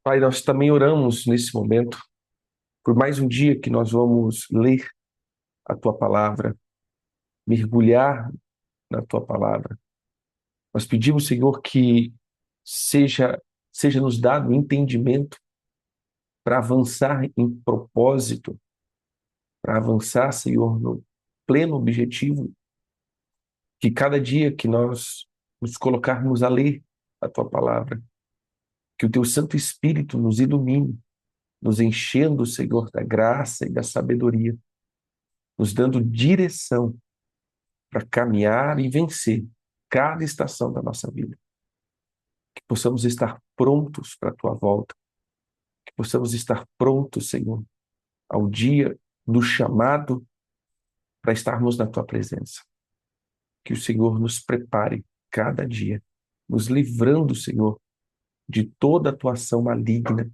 Pai, nós também oramos nesse momento por mais um dia que nós vamos ler a Tua palavra, mergulhar na Tua palavra. Nós pedimos, Senhor, que seja, seja nos dado entendimento para avançar em propósito, para avançar, Senhor, no pleno objetivo, que cada dia que nós nos colocarmos a ler a Tua palavra, que o Teu Santo Espírito nos ilumine, nos enchendo, Senhor, da graça e da sabedoria, nos dando direção para caminhar e vencer cada estação da nossa vida. Que possamos estar prontos para a Tua volta, que possamos estar prontos, Senhor, ao dia do chamado para estarmos na Tua presença. Que o Senhor nos prepare cada dia, nos livrando, Senhor, de toda atuação maligna.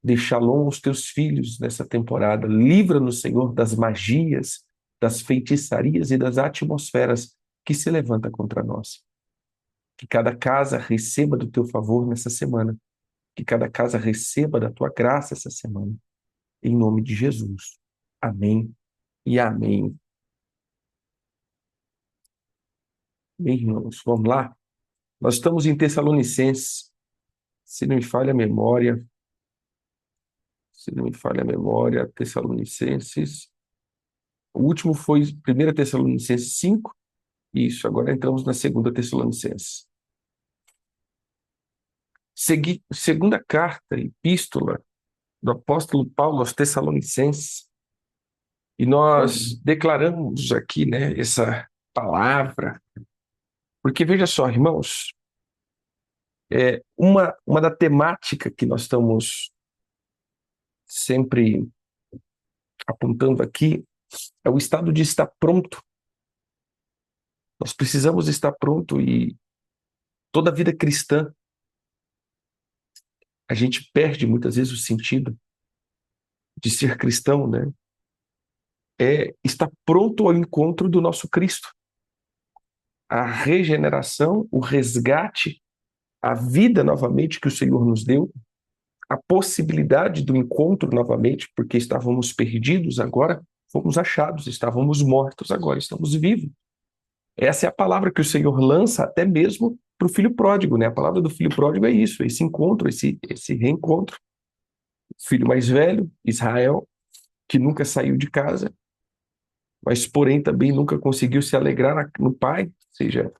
Dê shalom aos Teus filhos nessa temporada. Livra-nos, Senhor, das magias, das feitiçarias e das atmosferas que se levantam contra nós. Que cada casa receba do Teu favor nessa semana. Que cada casa receba da Tua graça essa semana. Em nome de Jesus. Amém e amém. Bem, irmãos, vamos lá? Nós estamos em Tessalonicenses. Se não me falha a memória, Tessalonicenses. O último foi 1 Tessalonicenses 5. Isso, agora entramos na 2 Tessalonicenses. Segunda carta, epístola do apóstolo Paulo aos Tessalonicenses. E nós declaramos aqui, né, essa palavra. Porque veja só, irmãos, uma da temática que nós estamos sempre apontando aqui é o estado de estar pronto. Nós precisamos estar pronto e toda a vida cristã, a gente perde muitas vezes o sentido de ser cristão, né? É estar pronto ao encontro do nosso Cristo. A regeneração, o resgate, a vida novamente que o Senhor nos deu, a possibilidade do encontro novamente, porque estávamos perdidos, agora fomos achados, estávamos mortos, agora estamos vivos. Essa é a palavra que o Senhor lança até mesmo para o filho pródigo, né? A palavra do filho pródigo é isso, esse encontro, esse reencontro. O filho mais velho, Israel, que nunca saiu de casa, mas porém também nunca conseguiu se alegrar no pai, ou seja,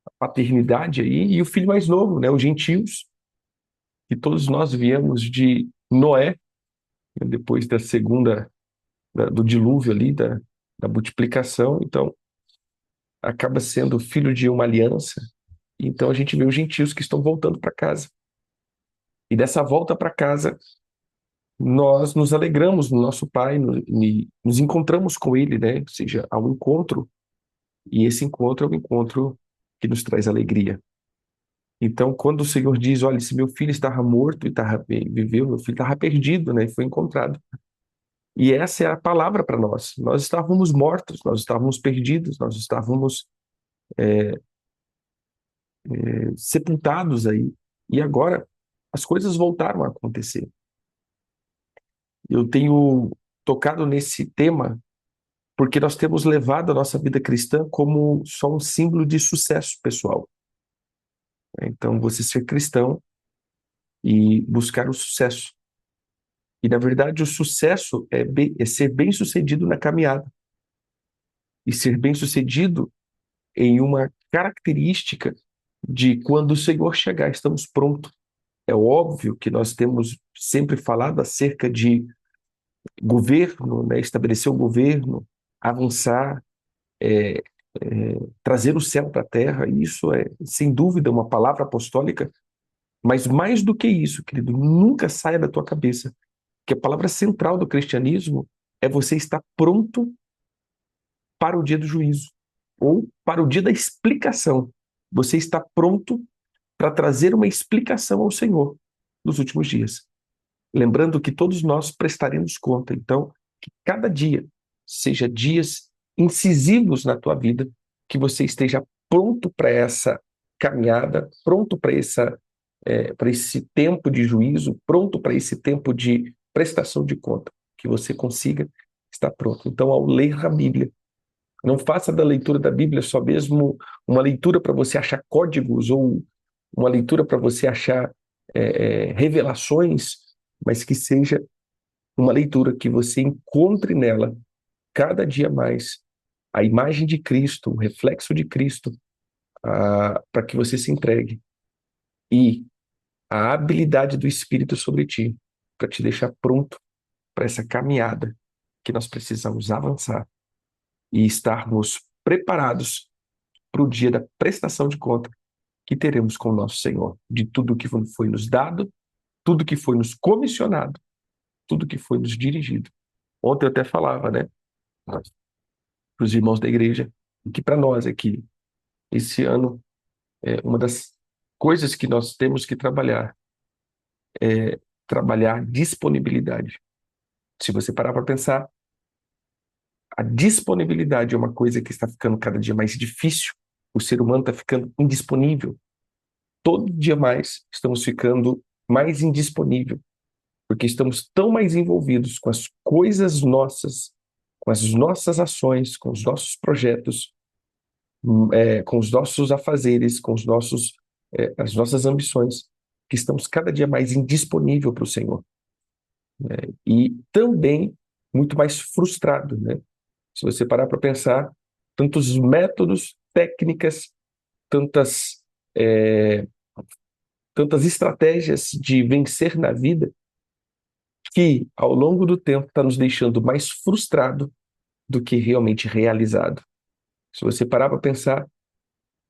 a paternidade aí, e o filho mais novo, né? Os gentios, que todos nós viemos de Noé, depois do dilúvio ali, da multiplicação, então acaba sendo filho de uma aliança. Então a gente vê os gentios que estão voltando para casa. E dessa volta para casa, nós nos alegramos no nosso Pai, nos encontramos com Ele, né? Ou seja, há um encontro, e esse encontro é um encontro que nos traz alegria. Então, quando o Senhor diz, olha, se meu filho estava morto e viveu, meu filho estava perdido, né? E foi encontrado. E essa é a palavra para nós. Nós estávamos mortos, nós estávamos perdidos, nós estávamos sepultados aí. E agora as coisas voltaram a acontecer. Eu tenho tocado nesse tema porque nós temos levado a nossa vida cristã como só um símbolo de sucesso pessoal. Então, você ser cristão e buscar o sucesso. E, na verdade, o sucesso é ser bem-sucedido na caminhada. E ser bem-sucedido em uma característica de quando o Senhor chegar, estamos prontos. É óbvio que nós temos sempre falado acerca de governo, né? Estabelecer o governo, avançar, trazer o céu para a terra. Isso é, sem dúvida, uma palavra apostólica, mas mais do que isso, querido, nunca saia da tua cabeça que a palavra central do cristianismo é você estar pronto para o dia do juízo, ou para o dia da explicação. Você está pronto para trazer uma explicação ao Senhor nos últimos dias. Lembrando que todos nós prestaremos conta, então, que cada dia seja dias incisivos na tua vida, que você esteja pronto para essa caminhada, pronto para para esse tempo de juízo, pronto para esse tempo de prestação de conta, que você consiga estar pronto. Então, ao ler a Bíblia, não faça da leitura da Bíblia só mesmo uma leitura para você achar códigos ou uma leitura para você achar revelações, mas que seja uma leitura que você encontre nela cada dia mais a imagem de Cristo, o reflexo de Cristo, para que você se entregue e a habilidade do Espírito sobre ti, para te deixar pronto para essa caminhada que nós precisamos avançar e estarmos preparados para o dia da prestação de conta que teremos com o nosso Senhor, de tudo que foi nos dado, tudo que foi nos comissionado, tudo que foi nos dirigido. Ontem eu até falava, né, para os irmãos da igreja, que para nós aqui, esse ano, uma das coisas que nós temos que trabalhar é trabalhar disponibilidade. Se você parar para pensar, a disponibilidade é uma coisa que está ficando cada dia mais difícil. O ser humano está ficando indisponível. Todo dia mais estamos ficando mais indisponível, porque estamos tão mais envolvidos com as coisas nossas, com as nossas ações, com os nossos projetos, com os nossos afazeres, com as nossas ambições, que estamos cada dia mais indisponível para o Senhor. E também muito mais frustrado, né? Se você parar para pensar, tantos métodos, técnicas, tantas, é, tantas estratégias de vencer na vida, que ao longo do tempo está nos deixando mais frustrado do que realmente realizado. Se você parar para pensar,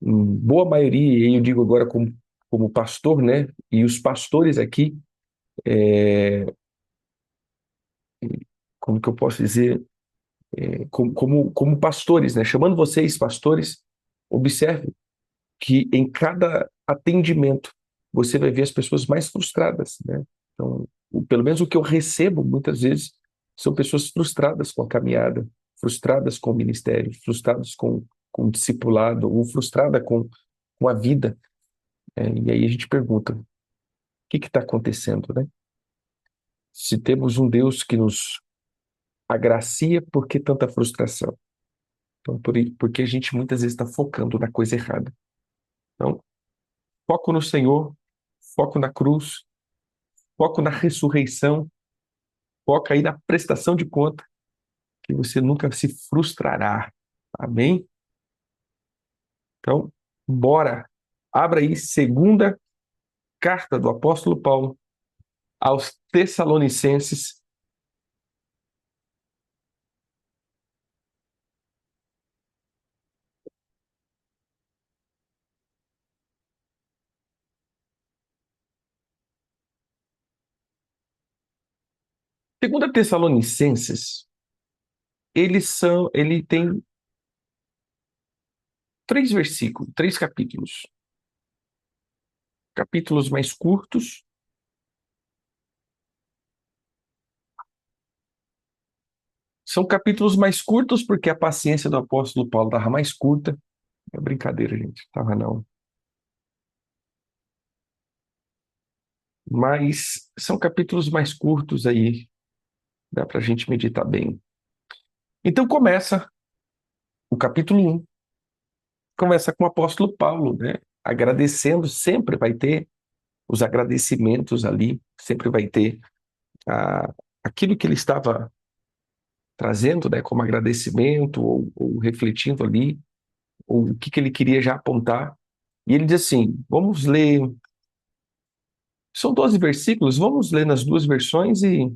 em boa maioria, e eu digo agora como pastor, né? E os pastores aqui, como que eu posso dizer? Como pastores, né? Chamando vocês pastores, observe que em cada atendimento você vai ver as pessoas mais frustradas, né? Então, pelo menos o que eu recebo muitas vezes são pessoas frustradas com a caminhada, frustradas com o ministério, frustradas com o discipulado, ou frustrada com a vida. E aí a gente pergunta, o que está acontecendo, né? Se temos um Deus que nos agracia, por que tanta frustração? Então, porque a gente muitas vezes está focando na coisa errada. Então, foco no Senhor, foco na cruz, foco na ressurreição, foca aí na prestação de conta, que você nunca se frustrará. Amém? Então, bora. Abra aí segunda carta do apóstolo Paulo aos Tessalonicenses. Segunda Tessalonicenses, ele tem 3 versículos, 3 capítulos. Capítulos mais curtos. São capítulos mais curtos porque a paciência do apóstolo Paulo estava mais curta. É brincadeira, gente. Estava não. Mas são capítulos mais curtos aí. Dá para a gente meditar bem. Então começa o capítulo 1. Começa com o apóstolo Paulo, né? Agradecendo, sempre vai ter os agradecimentos ali, sempre vai ter aquilo que ele estava trazendo, né, como agradecimento, ou refletindo ali, ou o que ele queria já apontar. E ele diz assim, vamos ler, são 12 versículos, vamos ler nas 2 versões e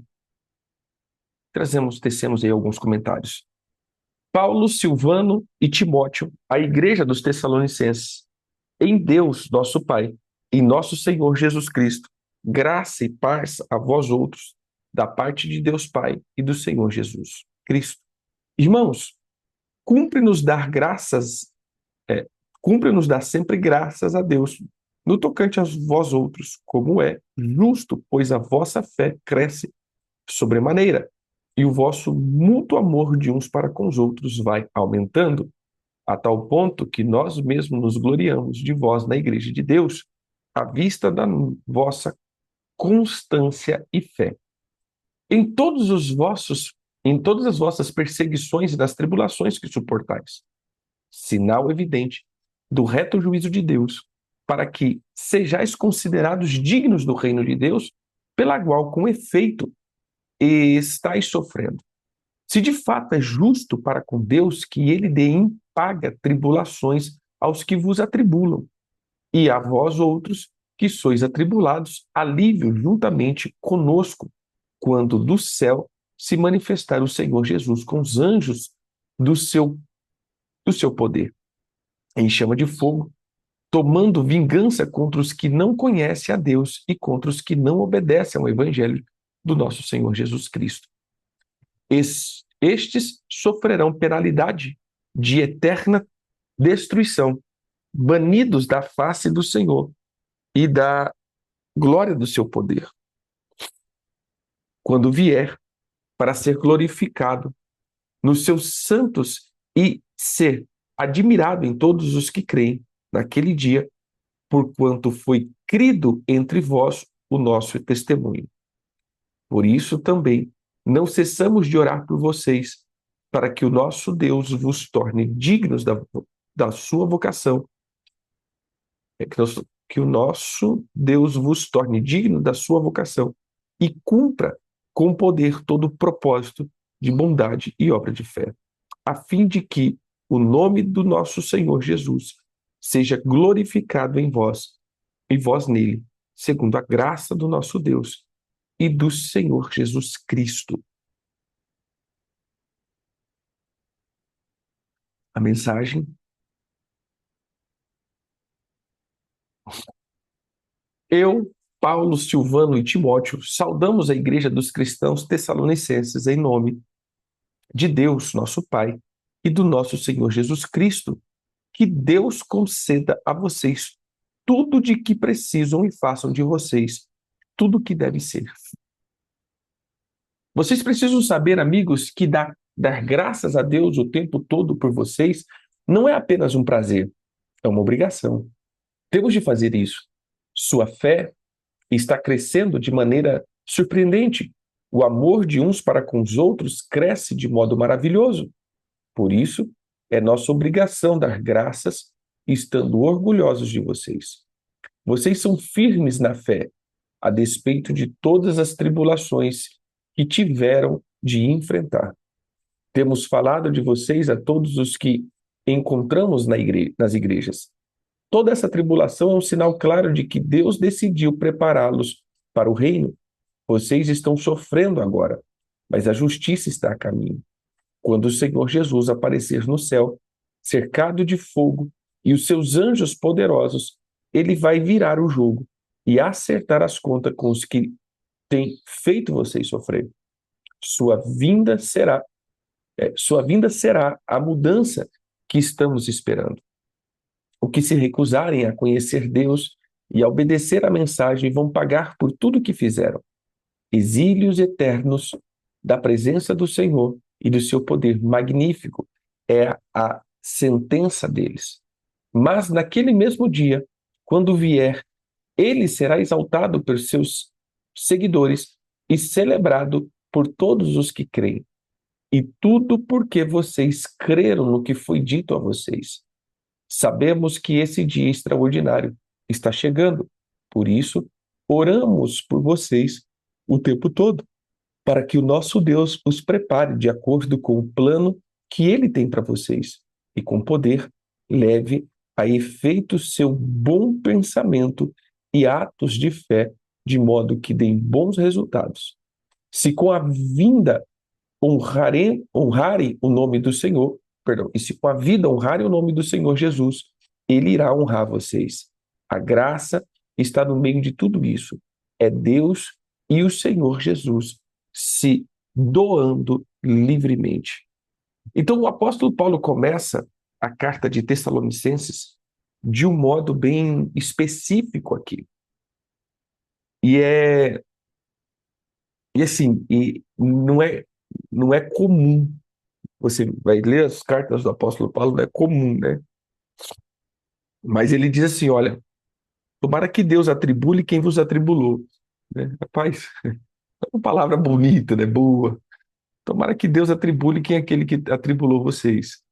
tecemos aí alguns comentários. Paulo, Silvano e Timóteo, a igreja dos Tessalonicenses, em Deus, nosso Pai, e nosso Senhor Jesus Cristo, graça e paz a vós outros, da parte de Deus Pai e do Senhor Jesus Cristo. Irmãos, cumpre-nos dar graças, cumpre-nos dar sempre graças a Deus, no tocante a vós outros, como é justo, pois a vossa fé cresce sobremaneira, e o vosso mútuo amor de uns para com os outros vai aumentando, a tal ponto que nós mesmos nos gloriamos de vós na igreja de Deus, à vista da vossa constância e fé. Em todos os vossos, em todas as vossas perseguições e das tribulações que suportais, sinal evidente do reto juízo de Deus, para que sejais considerados dignos do reino de Deus, pela qual, com efeito, estáis sofrendo. Se de fato é justo para com Deus que ele dê em paga tribulações aos que vos atribulam, e a vós outros que sois atribulados, alívio juntamente conosco, quando do céu se manifestar o Senhor Jesus com os anjos do seu poder, em chama de fogo, tomando vingança contra os que não conhecem a Deus e contra os que não obedecem ao evangelho do nosso Senhor Jesus Cristo. Estes sofrerão penalidade de eterna destruição, banidos da face do Senhor e da glória do seu poder, quando vier para ser glorificado nos seus santos e ser admirado em todos os que creem naquele dia, porquanto foi crido entre vós o nosso testemunho. Por isso também não cessamos de orar por vocês, para que o nosso Deus vos torne dignos da sua vocação, que o nosso Deus vos torne digno da sua vocação e cumpra com poder todo o propósito de bondade e obra de fé, a fim de que o nome do nosso Senhor Jesus seja glorificado em vós e vós nele, segundo a graça do nosso Deus e do Senhor Jesus Cristo. A mensagem: eu, Paulo, Silvano e Timóteo, saudamos a igreja dos cristãos tessalonicenses em nome de Deus, nosso Pai, e do nosso Senhor Jesus Cristo. Que Deus conceda a vocês tudo de que precisam e façam de vocês tudo o que deve ser. Vocês precisam saber, amigos, que dar graças a Deus o tempo todo por vocês não é apenas um prazer, é uma obrigação. Temos de fazer isso. Sua fé está crescendo de maneira surpreendente. O amor de uns para com os outros cresce de modo maravilhoso. Por isso, é nossa obrigação dar graças, estando orgulhosos de vocês. Vocês são firmes na fé, a despeito de todas as tribulações que tiveram de enfrentar. Temos falado de vocês a todos os que encontramos nas igrejas. Toda essa tribulação é um sinal claro de que Deus decidiu prepará-los para o reino. Vocês estão sofrendo agora, mas a justiça está a caminho. Quando o Senhor Jesus aparecer no céu, cercado de fogo, e os seus anjos poderosos, ele vai virar o jogo e acertar as contas com os que têm feito vocês sofrer. Sua vinda será a mudança que estamos esperando. O que se recusarem a conhecer Deus e a obedecer à mensagem vão pagar por tudo o que fizeram. Exílios eternos da presença do Senhor e do seu poder magnífico é a sentença deles. Mas naquele mesmo dia, quando vier, ele será exaltado por seus seguidores e celebrado por todos os que creem. E tudo porque vocês creram no que foi dito a vocês. Sabemos que esse dia extraordinário está chegando. Por isso, oramos por vocês o tempo todo, para que o nosso Deus os prepare de acordo com o plano que ele tem para vocês e com poder leve a efeito seu bom pensamento e atos de fé, de modo que deem bons resultados. Se com a vinda honrarem o nome do Senhor, e se com a vida honrarem o nome do Senhor Jesus, ele irá honrar vocês. A graça está no meio de tudo isso. É Deus e o Senhor Jesus se doando livremente. Então o apóstolo Paulo começa a carta de Tessalonicenses de um modo bem específico aqui. E não é comum. Você vai ler as cartas do apóstolo Paulo, não é comum, né? Mas ele diz assim, olha, Tomara que Deus atribule quem vos atribulou. Né? Rapaz, é uma palavra bonita, né? Boa. Tomara que Deus atribule quem é aquele que atribulou vocês.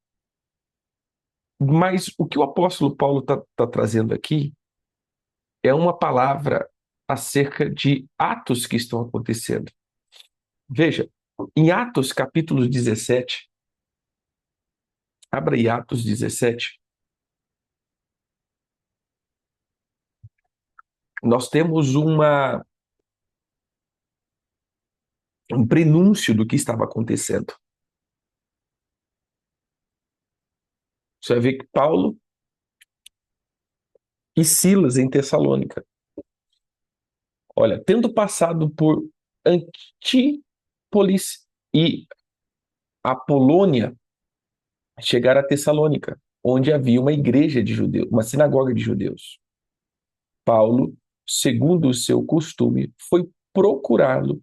Mas o que o apóstolo Paulo está trazendo aqui é uma palavra acerca de atos que estão acontecendo. Veja, em Atos capítulo 17, abra aí Atos 17, nós temos um prenúncio do que estava acontecendo. Você vai ver que Paulo e Silas em Tessalônica, olha, tendo passado por Antípolis e Apolônia, chegaram a Tessalônica, onde havia uma igreja de judeus, uma sinagoga de judeus. Paulo, segundo o seu costume, foi procurá-lo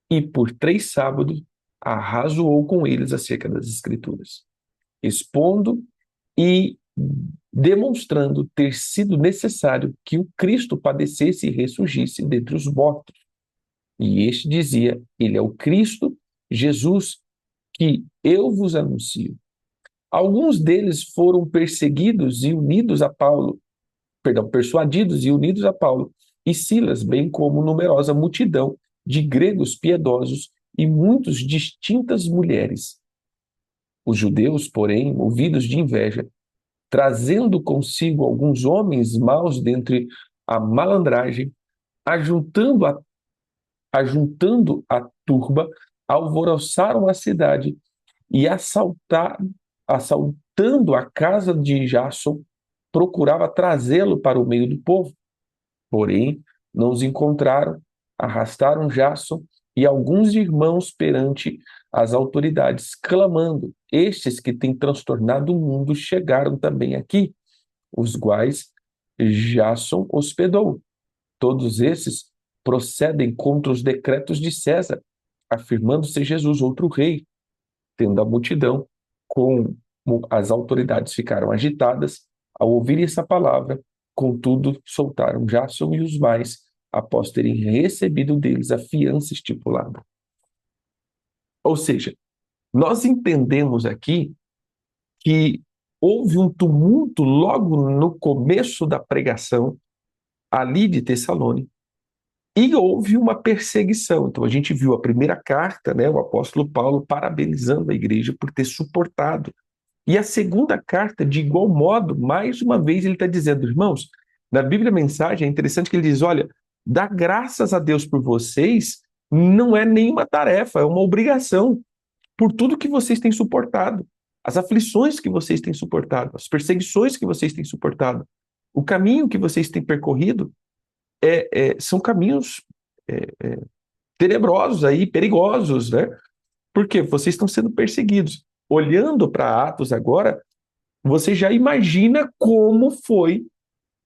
e por 3 sábados arrazoou com eles acerca das Escrituras, expondo e demonstrando ter sido necessário que o Cristo padecesse e ressurgisse dentre os mortos. E este dizia: ele é o Cristo, Jesus, que eu vos anuncio. Alguns deles foram perseguidos e unidos a Paulo, persuadidos e unidos a Paulo e Silas, bem como numerosa multidão de gregos piedosos e muitas distintas mulheres. Os judeus, porém, movidos de inveja, trazendo consigo alguns homens maus dentre a malandragem, ajuntando a turba, alvoroçaram a cidade e assaltando a casa de Jason, procurava trazê-lo para o meio do povo. Porém, não os encontraram, arrastaram Jason e alguns irmãos perante as autoridades, clamando: estes que têm transtornado o mundo chegaram também aqui, os quais Jason hospedou. Todos esses procedem contra os decretos de César, afirmando ser Jesus outro rei. Tendo a multidão, como as autoridades ficaram agitadas ao ouvir essa palavra, contudo soltaram Jason e os mais, após terem recebido deles a fiança estipulada. Ou seja, nós entendemos aqui que houve um tumulto logo no começo da pregação ali de Tessalônica, e houve uma perseguição. Então a gente viu a primeira carta, né, o apóstolo Paulo parabenizando a igreja por ter suportado. E a segunda carta, de igual modo, mais uma vez ele está dizendo: irmãos, na Bíblia Mensagem é interessante que ele diz: olha, dar graças a Deus por vocês não é nenhuma tarefa, é uma obrigação, por tudo que vocês têm suportado, as aflições que vocês têm suportado, as perseguições que vocês têm suportado, o caminho que vocês têm percorrido são caminhos tenebrosos aí, perigosos, né? Porque vocês estão sendo perseguidos. Olhando para Atos agora, você já imagina como foi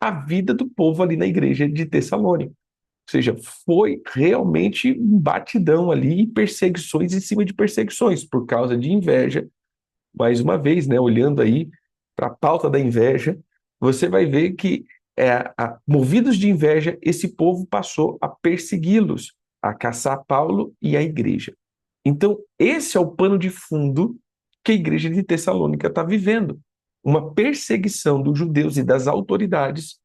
a vida do povo ali na igreja de Tessalônica. Ou seja, foi realmente um batidão ali, perseguições em cima de perseguições, por causa de inveja. Mais uma vez, né, olhando aí para a pauta da inveja, você vai ver que, movidos de inveja, esse povo passou a persegui-los, a caçar Paulo e a igreja. Então, esse é o pano de fundo que a igreja de Tessalônica está vivendo. Uma perseguição dos judeus e das autoridades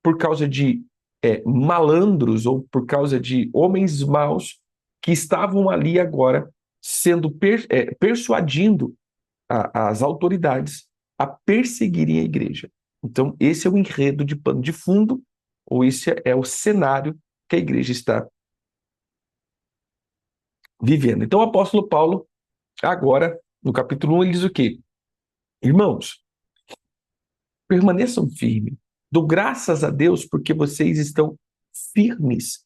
por causa de malandros ou por causa de homens maus que estavam ali agora sendo persuadindo as autoridades a perseguirem a igreja. Então, esse é o enredo de pano de fundo, ou esse é o cenário que a igreja está vivendo. Então, o apóstolo Paulo, agora, no capítulo 1, ele diz o quê? Irmãos, permaneçam firmes. Dou graças a Deus porque vocês estão firmes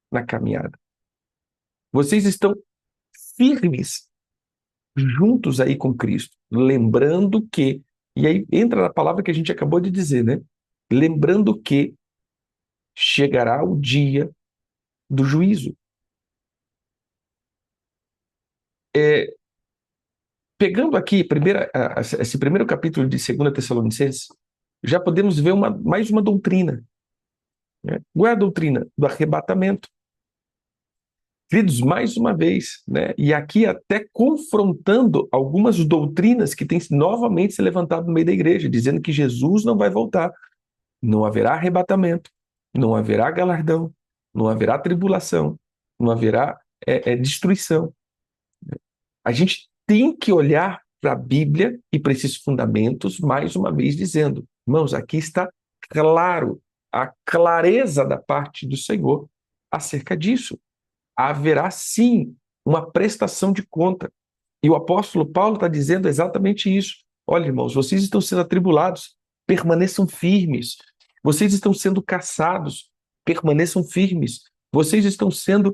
na caminhada. Vocês estão firmes juntos aí com Cristo. Lembrando que, e aí entra na palavra que a gente acabou de dizer, né? Lembrando que chegará o dia do juízo. Pegando aqui esse primeiro capítulo de 2 Tessalonicenses, já podemos ver mais uma doutrina. né? Qual é a doutrina? Do arrebatamento. Queridos, mais uma vez, né? E aqui até confrontando algumas doutrinas que têm novamente se levantado no meio da igreja, dizendo que Jesus não vai voltar, não haverá arrebatamento, não haverá galardão, não haverá tribulação, não haverá destruição. A gente tem que olhar para a Bíblia e para esses fundamentos, mais uma vez dizendo, irmãos, aqui está claro, a clareza da parte do Senhor acerca disso. Haverá sim uma prestação de conta. E o apóstolo Paulo está dizendo exatamente isso. Olha, irmãos, vocês estão sendo atribulados, permaneçam firmes. Vocês estão sendo caçados, permaneçam firmes. Vocês estão sendo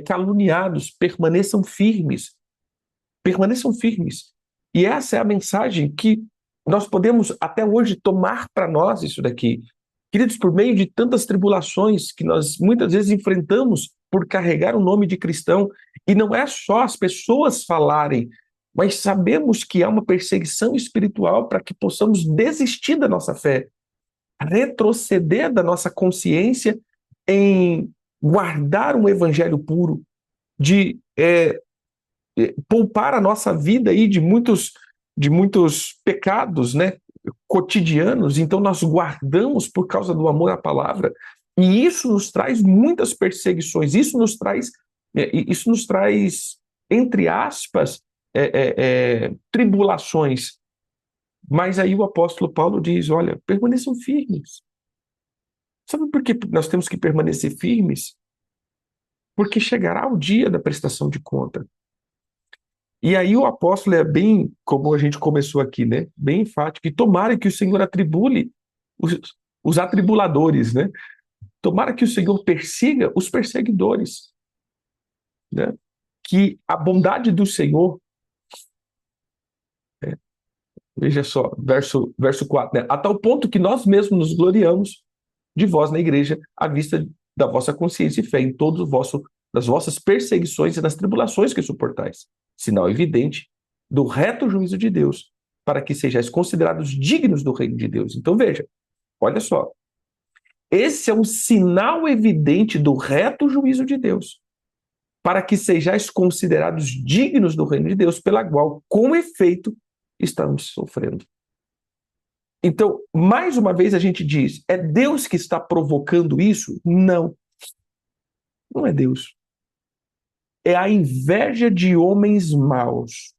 caluniados, permaneçam firmes. Permaneçam firmes. E essa é a mensagem que nós podemos até hoje tomar para nós isso daqui. Queridos, por meio de tantas tribulações que nós muitas vezes enfrentamos por carregar o nome de cristão, e não é só as pessoas falarem, mas sabemos que há uma perseguição espiritual para que possamos desistir da nossa fé, retroceder da nossa consciência em guardar um evangelho puro, de poupar a nossa vida aí de muitos pecados, né, cotidianos. Então nós guardamos por causa do amor à palavra, e isso nos traz muitas perseguições, isso nos traz entre aspas tribulações. Mas aí o apóstolo Paulo diz, olha, permaneçam firmes. Sabe por que nós temos que permanecer firmes? Porque chegará o dia da prestação de conta. E aí o apóstolo é bem, como a gente começou aqui, né? Bem enfático. E tomara que o Senhor atribule os atribuladores, né? Tomara que o Senhor persiga os perseguidores, né? Que a bondade do Senhor, né? Veja só, verso 4, né? A tal ponto que nós mesmos nos gloriamos de vós na igreja, à vista da vossa consciência e fé em todos das vossas perseguições e das tribulações que suportais, sinal evidente do reto juízo de Deus, para que sejais considerados dignos do reino de Deus. Então veja, olha só, esse é um sinal evidente do reto juízo de Deus, para que sejais considerados dignos do reino de Deus, pela qual, com efeito, estamos sofrendo. Então, mais uma vez a gente diz, é Deus que está provocando isso? Não, não é Deus. É a inveja de homens maus.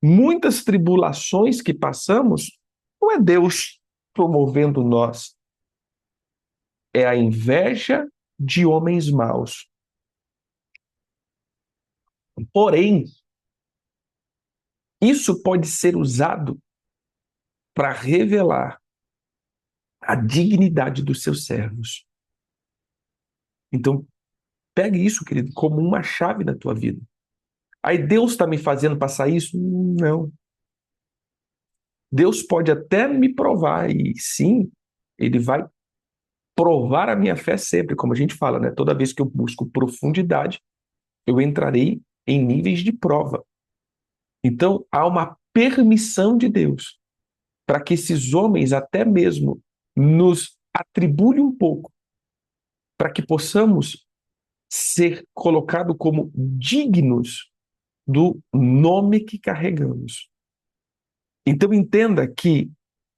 Muitas tribulações que passamos, não é Deus promovendo nós. É a inveja de homens maus. Porém, isso pode ser usado para revelar a dignidade dos seus servos. Então, pegue isso, querido, como uma chave na tua vida. Aí Deus está me fazendo passar isso? Não. Deus pode até me provar, e sim, Ele vai provar a minha fé sempre, como a gente fala, né? Toda vez que eu busco profundidade, eu entrarei em níveis de prova. Então, há uma permissão de Deus para que esses homens até mesmo nos atribuem um pouco, para que possamos ser colocados como dignos do nome que carregamos. Então entenda que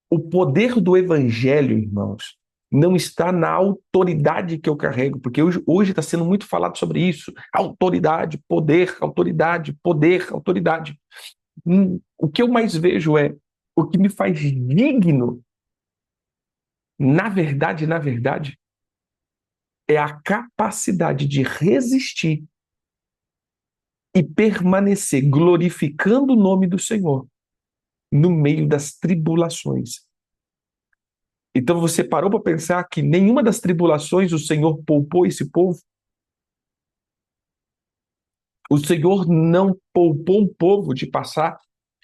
o poder do evangelho, irmãos, não está na autoridade que eu carrego, porque hoje está sendo muito falado sobre isso. Autoridade, poder, autoridade, poder, autoridade. O que eu mais vejo é o que me faz digno, na verdade, é a capacidade de resistir e permanecer glorificando o nome do Senhor no meio das tribulações. Então você parou para pensar que nenhuma das tribulações o Senhor poupou esse povo? O Senhor não poupou o povo de passar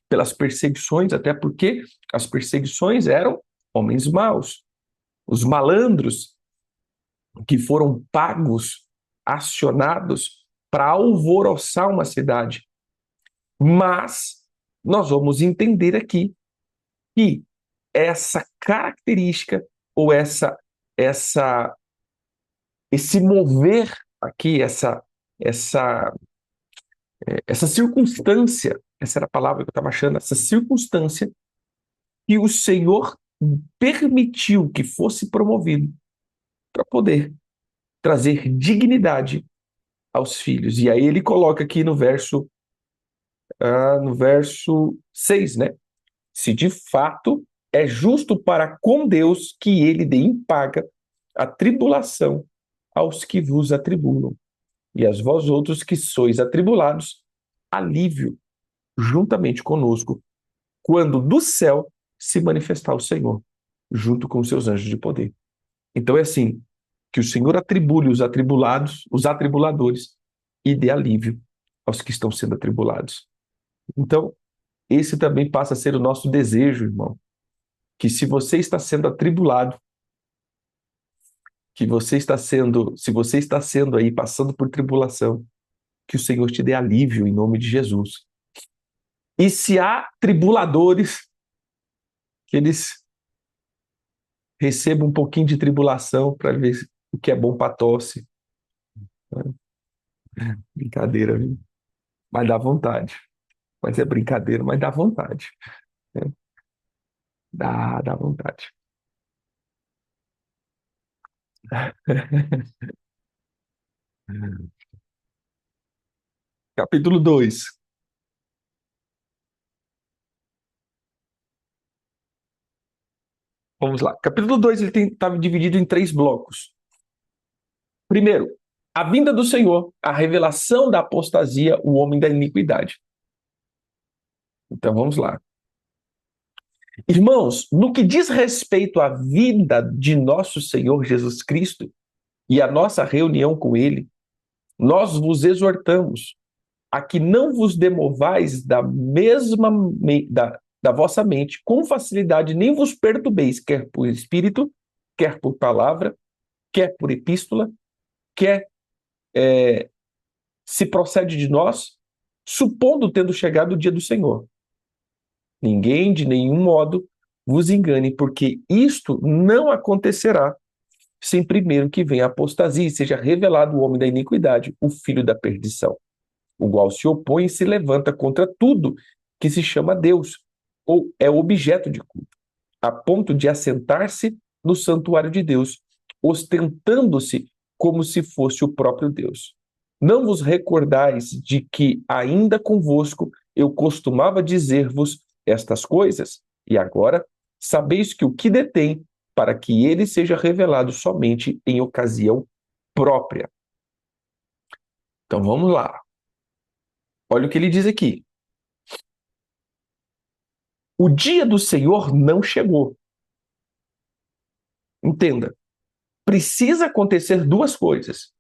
pelas perseguições, até porque as perseguições eram homens maus, os malandros que foram pagos, acionados para alvoroçar uma cidade. Mas nós vamos entender aqui que essa característica ou essa esse mover aqui, essa circunstância, essa era a palavra que eu estava achando, essa circunstância que o Senhor permitiu que fosse promovido para poder trazer dignidade aos filhos. E aí ele coloca aqui no verso 6, né? Se de fato é justo para com Deus que ele dê em paga a tribulação aos que vos atribulam, e a vós outros que sois atribulados, alívio juntamente conosco, quando do céu se manifestar o Senhor, junto com os seus anjos de poder. Então é assim, que o Senhor atribule os atribulados, os atribuladores, e dê alívio aos que estão sendo atribulados. Então, esse também passa a ser o nosso desejo, irmão, que se você está sendo atribulado, se você está sendo aí, passando por tribulação, que o Senhor te dê alívio em nome de Jesus. E se há tribuladores, que eles recebam um pouquinho de tribulação para ver o que é bom para tosse. Brincadeira, viu? Mas dá vontade. Mas é brincadeira, mas dá vontade. Né? Dá vontade. Capítulo 2. Vamos lá. Capítulo 2 ele está dividido em 3 blocos. Primeiro, a vinda do Senhor, a revelação da apostasia, o homem da iniquidade. Então vamos lá. Irmãos, no que diz respeito à vida de nosso Senhor Jesus Cristo e à nossa reunião com Ele, nós vos exortamos a que não vos demovais da vossa mente com facilidade, nem vos perturbeis, quer por espírito, quer por palavra, quer por epístola, quer se procede de nós, supondo tendo chegado o dia do Senhor. Ninguém, de nenhum modo, vos engane, porque isto não acontecerá sem primeiro que venha a apostasia e seja revelado o homem da iniquidade, o filho da perdição, o qual se opõe e se levanta contra tudo que se chama Deus, ou é objeto de culto, a ponto de assentar-se no santuário de Deus, ostentando-se como se fosse o próprio Deus. Não vos recordais de que ainda convosco eu costumava dizer-vos estas coisas? E agora sabeis que o que detém, para que ele seja revelado somente em ocasião própria. Então vamos lá. Olha o que ele diz aqui. O dia do Senhor não chegou. Entenda. Precisa acontecer 2 coisas.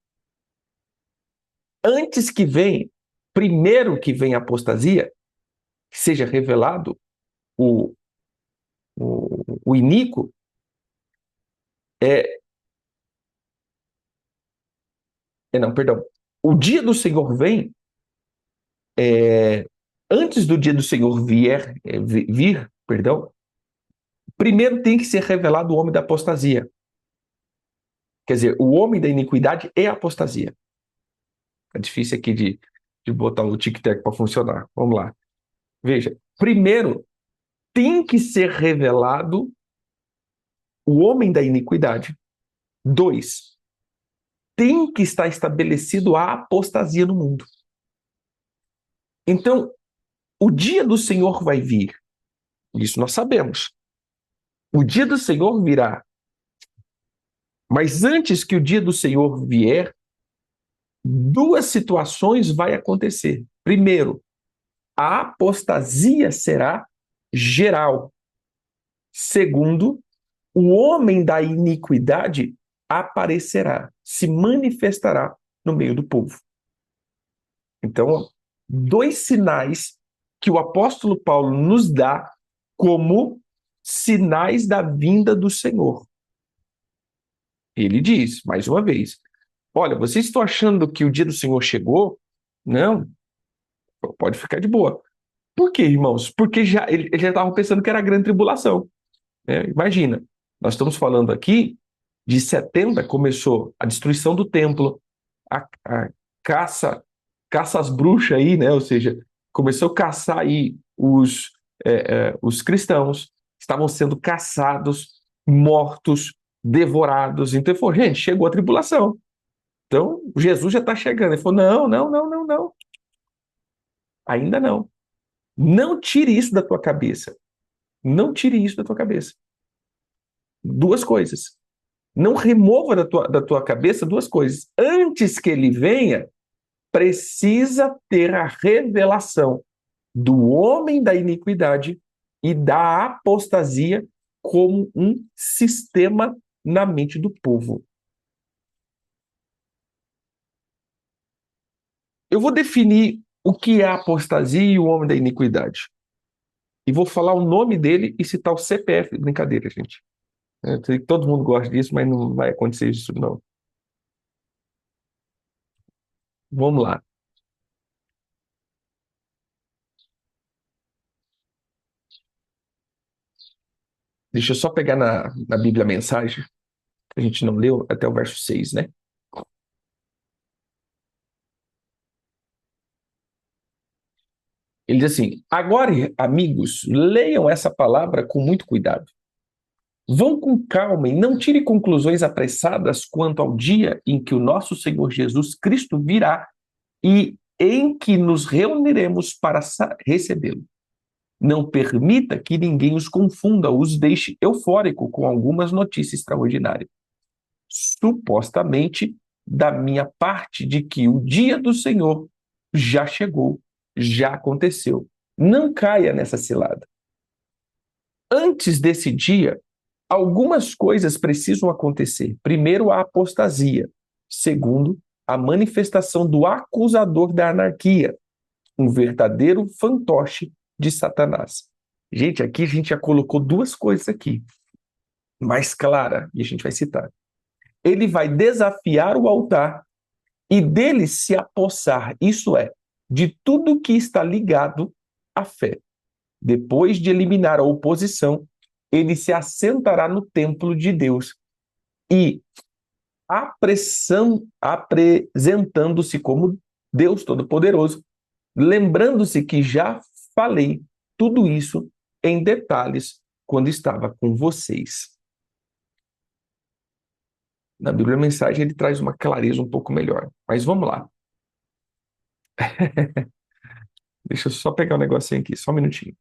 Antes que venha, primeiro que venha a apostasia, que seja revelado o iníquo, não, perdão. O dia do Senhor vem, antes do dia do Senhor vir, perdão, primeiro tem que ser revelado o homem da apostasia. Quer dizer, o homem da iniquidade é a apostasia. É difícil aqui de botar o tic-tac para funcionar. Vamos lá. Veja, primeiro tem que ser revelado o homem da iniquidade. 2, tem que estar estabelecido a apostasia no mundo. Então, o dia do Senhor vai vir. Isso nós sabemos. O dia do Senhor virá. Mas antes que o dia do Senhor vier, 2 situações vai acontecer. Primeiro, a apostasia será geral. Segundo, o homem da iniquidade aparecerá, se manifestará no meio do povo. Então, 2 sinais que o apóstolo Paulo nos dá como sinais da vinda do Senhor. Ele diz, mais uma vez, olha, vocês estão achando que o dia do Senhor chegou? Não, pode ficar de boa. Por quê, irmãos? Porque ele já estava pensando que era a grande tribulação. Imagina, nós estamos falando aqui de 70 começou a destruição do templo, a caça às bruxas aí, né? Ou seja, começou a caçar aí os cristãos, estavam sendo caçados, mortos, devorados. Então ele falou, gente, chegou a tribulação. Então Jesus já está chegando. Ele falou, não, não, não, não, não. Ainda não. Não tire isso da tua cabeça. Não tire isso da tua cabeça. Duas coisas. Não remova da tua cabeça duas coisas. Antes que ele venha, precisa ter a revelação do homem da iniquidade e da apostasia como um sistema na mente do povo. Eu vou definir o que é a apostasia e o homem da iniquidade. E vou falar o nome dele e citar o CPF. Brincadeira, gente. Eu sei que todo mundo gosta disso, mas não vai acontecer isso, não. Vamos lá. Deixa eu só pegar na Bíblia a mensagem, que a gente não leu, até o verso 6, né? Ele diz assim: agora, amigos, leiam essa palavra com muito cuidado. Vão com calma e não tire conclusões apressadas quanto ao dia em que o nosso Senhor Jesus Cristo virá e em que nos reuniremos para recebê-lo. Não permita que ninguém os confunda ou os deixe eufórico com algumas notícias extraordinárias. Supostamente, da minha parte, de que o dia do Senhor já chegou, já aconteceu. Não caia nessa cilada. Antes desse dia, algumas coisas precisam acontecer. Primeiro, a apostasia. Segundo, a manifestação do acusador da anarquia, um verdadeiro fantoche de Satanás. Gente, aqui a gente já colocou duas coisas aqui, mais clara, e a gente vai citar. Ele vai desafiar o altar e dele se apossar, isso é, de tudo que está ligado à fé. Depois de eliminar a oposição, ele se assentará no templo de Deus e apresentando-se como Deus Todo-Poderoso, lembrando-se que já falei tudo isso em detalhes quando estava com vocês. Na Bíblia a Mensagem ele traz uma clareza um pouco melhor, mas vamos lá. Deixa eu só pegar um negocinho aqui, só um minutinho.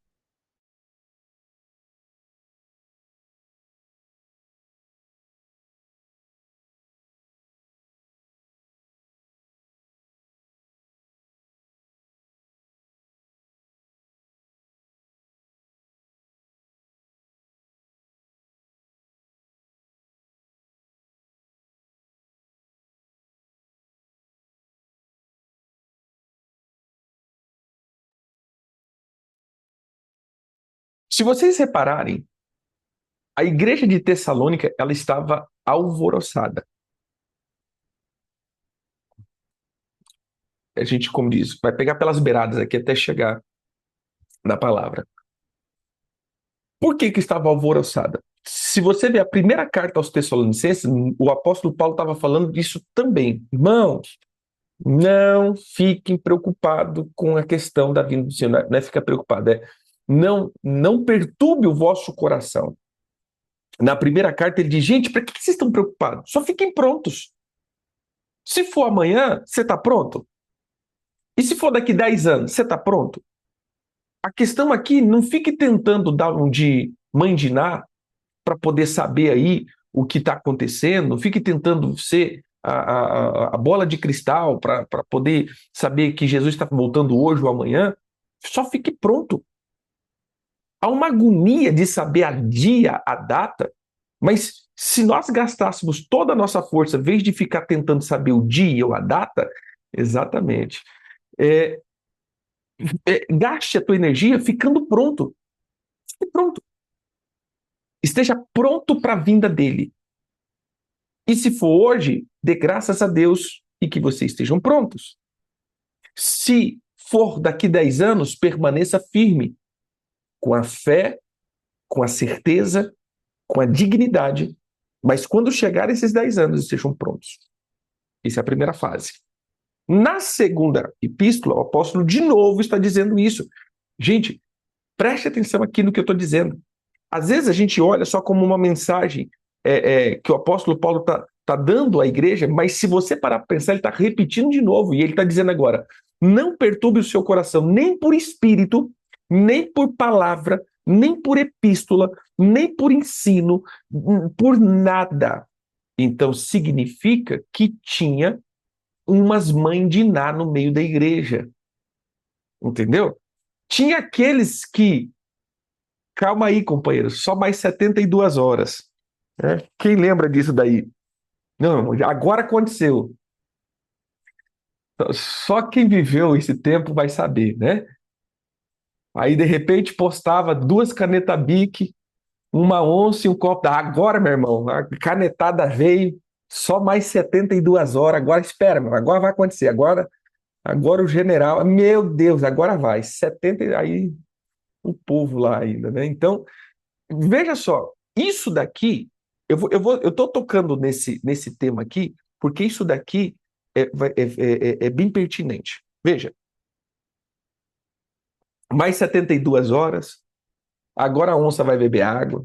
Se vocês repararem, a igreja de Tessalônica, ela estava alvoroçada. A gente, como diz, vai pegar pelas beiradas aqui até chegar na palavra. Por que estava alvoroçada? Se você ver a primeira carta aos Tessalonicenses, o apóstolo Paulo estava falando disso também. Irmãos, não fiquem preocupados com a questão da vinda do Senhor. Não é ficar preocupado, é não perturbe o vosso coração. Na primeira carta ele diz, gente, para que vocês estão preocupados? Só fiquem prontos. Se for amanhã, você está pronto? E se for daqui 10 anos, você está pronto? A questão aqui, não fique tentando dar um de mandinar para poder saber aí o que está acontecendo, não fique tentando ser a bola de cristal para poder saber que Jesus está voltando hoje ou amanhã. Só fique pronto. Há uma agonia de saber a dia, a data, mas se nós gastássemos toda a nossa força, em vez de ficar tentando saber o dia ou a data, exatamente, gaste a tua energia ficando pronto. Fique pronto. Esteja pronto para a vinda dele. E se for hoje, dê graças a Deus e que vocês estejam prontos. Se for daqui 10 anos, permaneça firme, com a fé, com a certeza, com a dignidade Mas quando chegar esses 10 anos, estejam prontos. Essa é a primeira fase. Na segunda epístola, o apóstolo de novo está dizendo isso. Gente, preste atenção aqui no que eu estou dizendo. Às vezes a gente olha só como uma mensagem que o apóstolo Paulo está dando à igreja, mas se você parar para pensar, ele está repetindo de novo, e ele está dizendo agora, não perturbe o seu coração, nem por espírito, nem por palavra, nem por epístola, nem por ensino, por nada. Então significa que tinha umas mães de Ná no meio da igreja. Entendeu? Tinha aqueles que, calma aí, companheiro, só mais 72 horas. Né? Quem lembra disso daí? Não, agora aconteceu. Só quem viveu esse tempo vai saber, né? Aí, de repente, postava 2 canetas Bic, uma onça e um copo d'água. Agora, meu irmão, a canetada veio, só mais 72 horas. Agora, espera, meu, agora vai acontecer. Agora o general, meu Deus, agora vai. 70, aí o povo lá ainda, né? Então, veja só, isso daqui, eu tô tocando nesse tema aqui, porque isso daqui é bem pertinente. Veja, mais 72 horas, agora a onça vai beber água,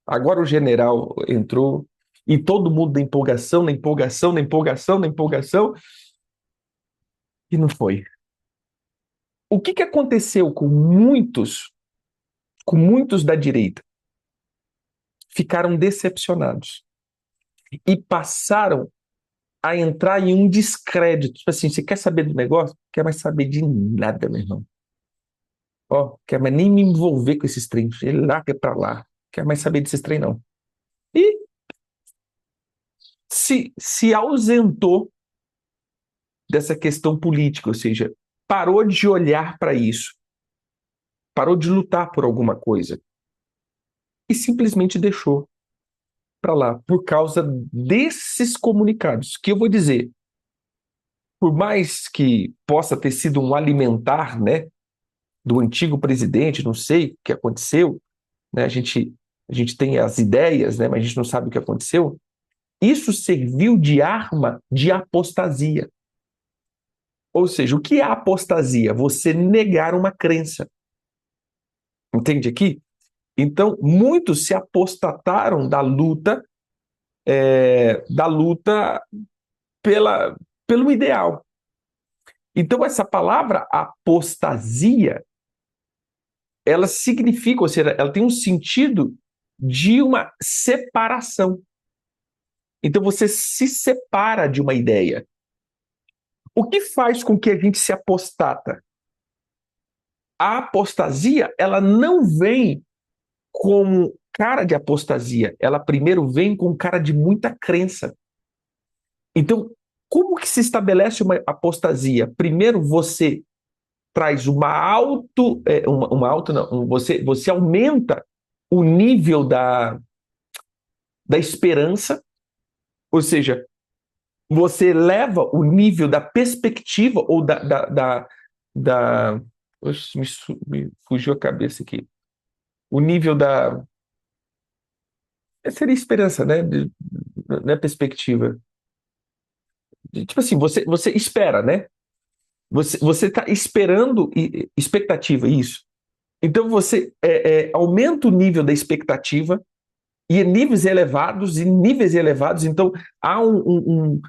agora o general entrou, e todo mundo na empolgação, na empolgação, na empolgação, na empolgação, e não foi. O que aconteceu com muitos da direita? Ficaram decepcionados e passaram a entrar em um descrédito. Tipo assim, você quer saber do negócio? Quer mais saber de nada, meu irmão. Ó, quer mais nem me envolver com esses treinos. Ele larga pra lá. Quer mais saber desses treinos, não. E se ausentou dessa questão política, ou seja, parou de olhar para isso, parou de lutar por alguma coisa e simplesmente deixou para lá por causa desses comunicados. Que eu vou dizer, por mais que possa ter sido um alimentar, né, do antigo presidente, não sei o que aconteceu, né, a gente tem as ideias, né, mas a gente não sabe o que aconteceu. Isso serviu de arma de apostasia. Ou seja, o que é apostasia? Você negar uma crença. Entende aqui? Então, muitos se apostataram da luta pelo ideal. Então, essa palavra apostasia, ela significa, ou seja, ela tem um sentido de uma separação. Então, você se separa de uma ideia. O que faz com que a gente se apostata? A apostasia, ela não vem com cara de apostasia, ela primeiro vem com cara de muita crença. Então, como que se estabelece uma apostasia? Primeiro, você traz uma auto, não, você aumenta o nível da esperança, ou seja, você eleva o nível da perspectiva ou da oxe, me fugiu a cabeça aqui. O nível seria esperança, né? Não é perspectiva. Tipo assim, você espera, né? Você está esperando expectativa, isso. Então você aumenta o nível da expectativa e níveis elevados, então há um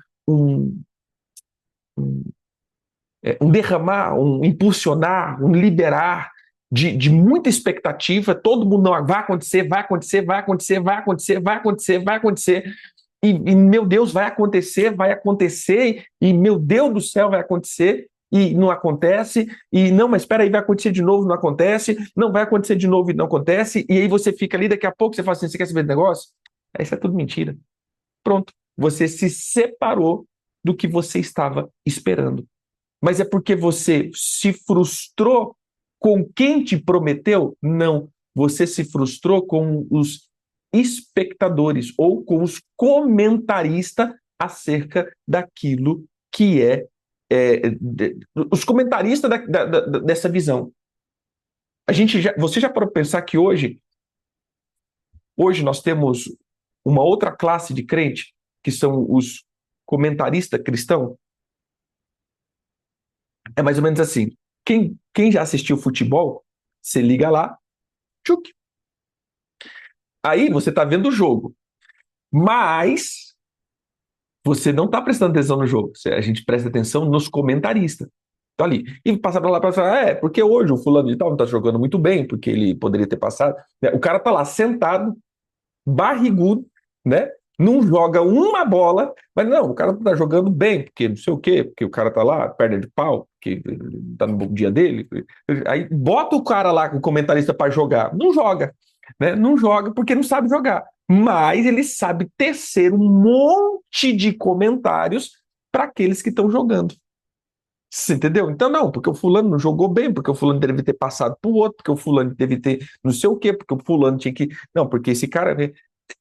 derramar, um impulsionar, um liberar de muita expectativa, todo mundo não vai acontecer, vai acontecer, vai acontecer, vai acontecer, vai acontecer, vai acontecer, e meu Deus, vai acontecer, e meu Deus do céu, vai acontecer, e não acontece, e não, mas espera aí, vai acontecer de novo, não acontece, não vai acontecer de novo e não acontece, e aí você fica ali, daqui a pouco você fala assim, você quer saber do negócio? Isso é tudo mentira. Pronto, você se separou do que você estava esperando. Mas é porque você se frustrou com quem te prometeu? Não, você se frustrou com os espectadores ou com os comentaristas acerca daquilo que os comentaristas dessa visão. Você já parou para pensar que hoje nós temos uma outra classe de crente, que são os comentaristas cristãos. É mais ou menos assim. Quem já assistiu futebol, você liga lá, tchuc. Aí você está vendo o jogo, mas você não está prestando atenção no jogo. A gente presta atenção nos comentaristas. Tá ali. E passa para lá para falar, porque hoje o fulano de tal não está jogando muito bem, porque ele poderia ter passado. O cara tá lá sentado, barrigudo, né? Não joga uma bola, mas não, o cara tá jogando bem, porque não sei o quê, porque o cara tá lá, perna de pau, porque tá no bom dia dele. Aí bota o cara lá, o comentarista, para jogar. Não joga, né? Não joga porque não sabe jogar. Mas ele sabe tecer um monte de comentários para aqueles que estão jogando. Você entendeu? Então, não, porque o fulano não jogou bem, porque o fulano deve ter passado pro outro, porque o fulano deve ter não sei o quê, porque o fulano tinha que. Não, porque esse cara.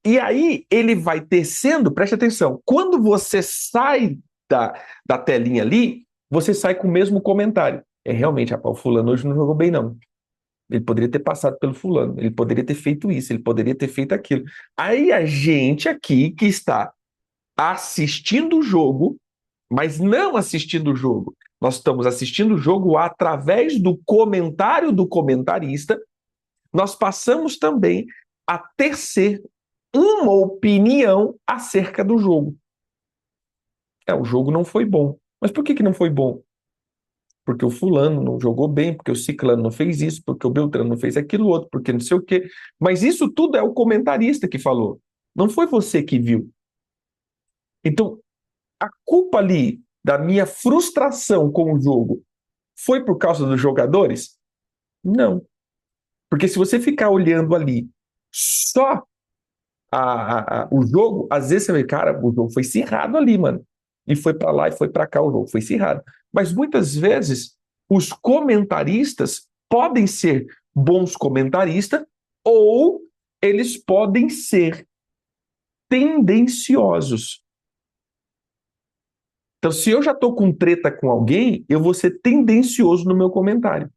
E aí ele vai tecendo, preste atenção, quando você sai da telinha ali, você sai com o mesmo comentário. Realmente, rapaz, o fulano hoje não jogou bem, não. Ele poderia ter passado pelo fulano, ele poderia ter feito isso, ele poderia ter feito aquilo. Aí a gente aqui que está assistindo o jogo, mas não assistindo o jogo. Nós estamos assistindo o jogo através do comentário do comentarista. Nós passamos também a tecer uma opinião acerca do jogo. O jogo não foi bom. Mas por que não foi bom? Porque o fulano não jogou bem, porque o ciclano não fez isso, porque o Beltrano não fez aquilo outro, porque não sei o quê. Mas isso tudo é o comentarista que falou. Não foi você que viu. Então, a culpa ali da minha frustração com o jogo foi por causa dos jogadores? Não. Porque se você ficar olhando ali só o jogo, às vezes você vê, cara, o jogo foi acirrado ali, mano. E foi para lá e foi para cá, o jogo foi acirrado. Mas muitas vezes os comentaristas podem ser bons comentaristas ou eles podem ser tendenciosos. Então, se eu já estou com treta com alguém, eu vou ser tendencioso no meu comentário.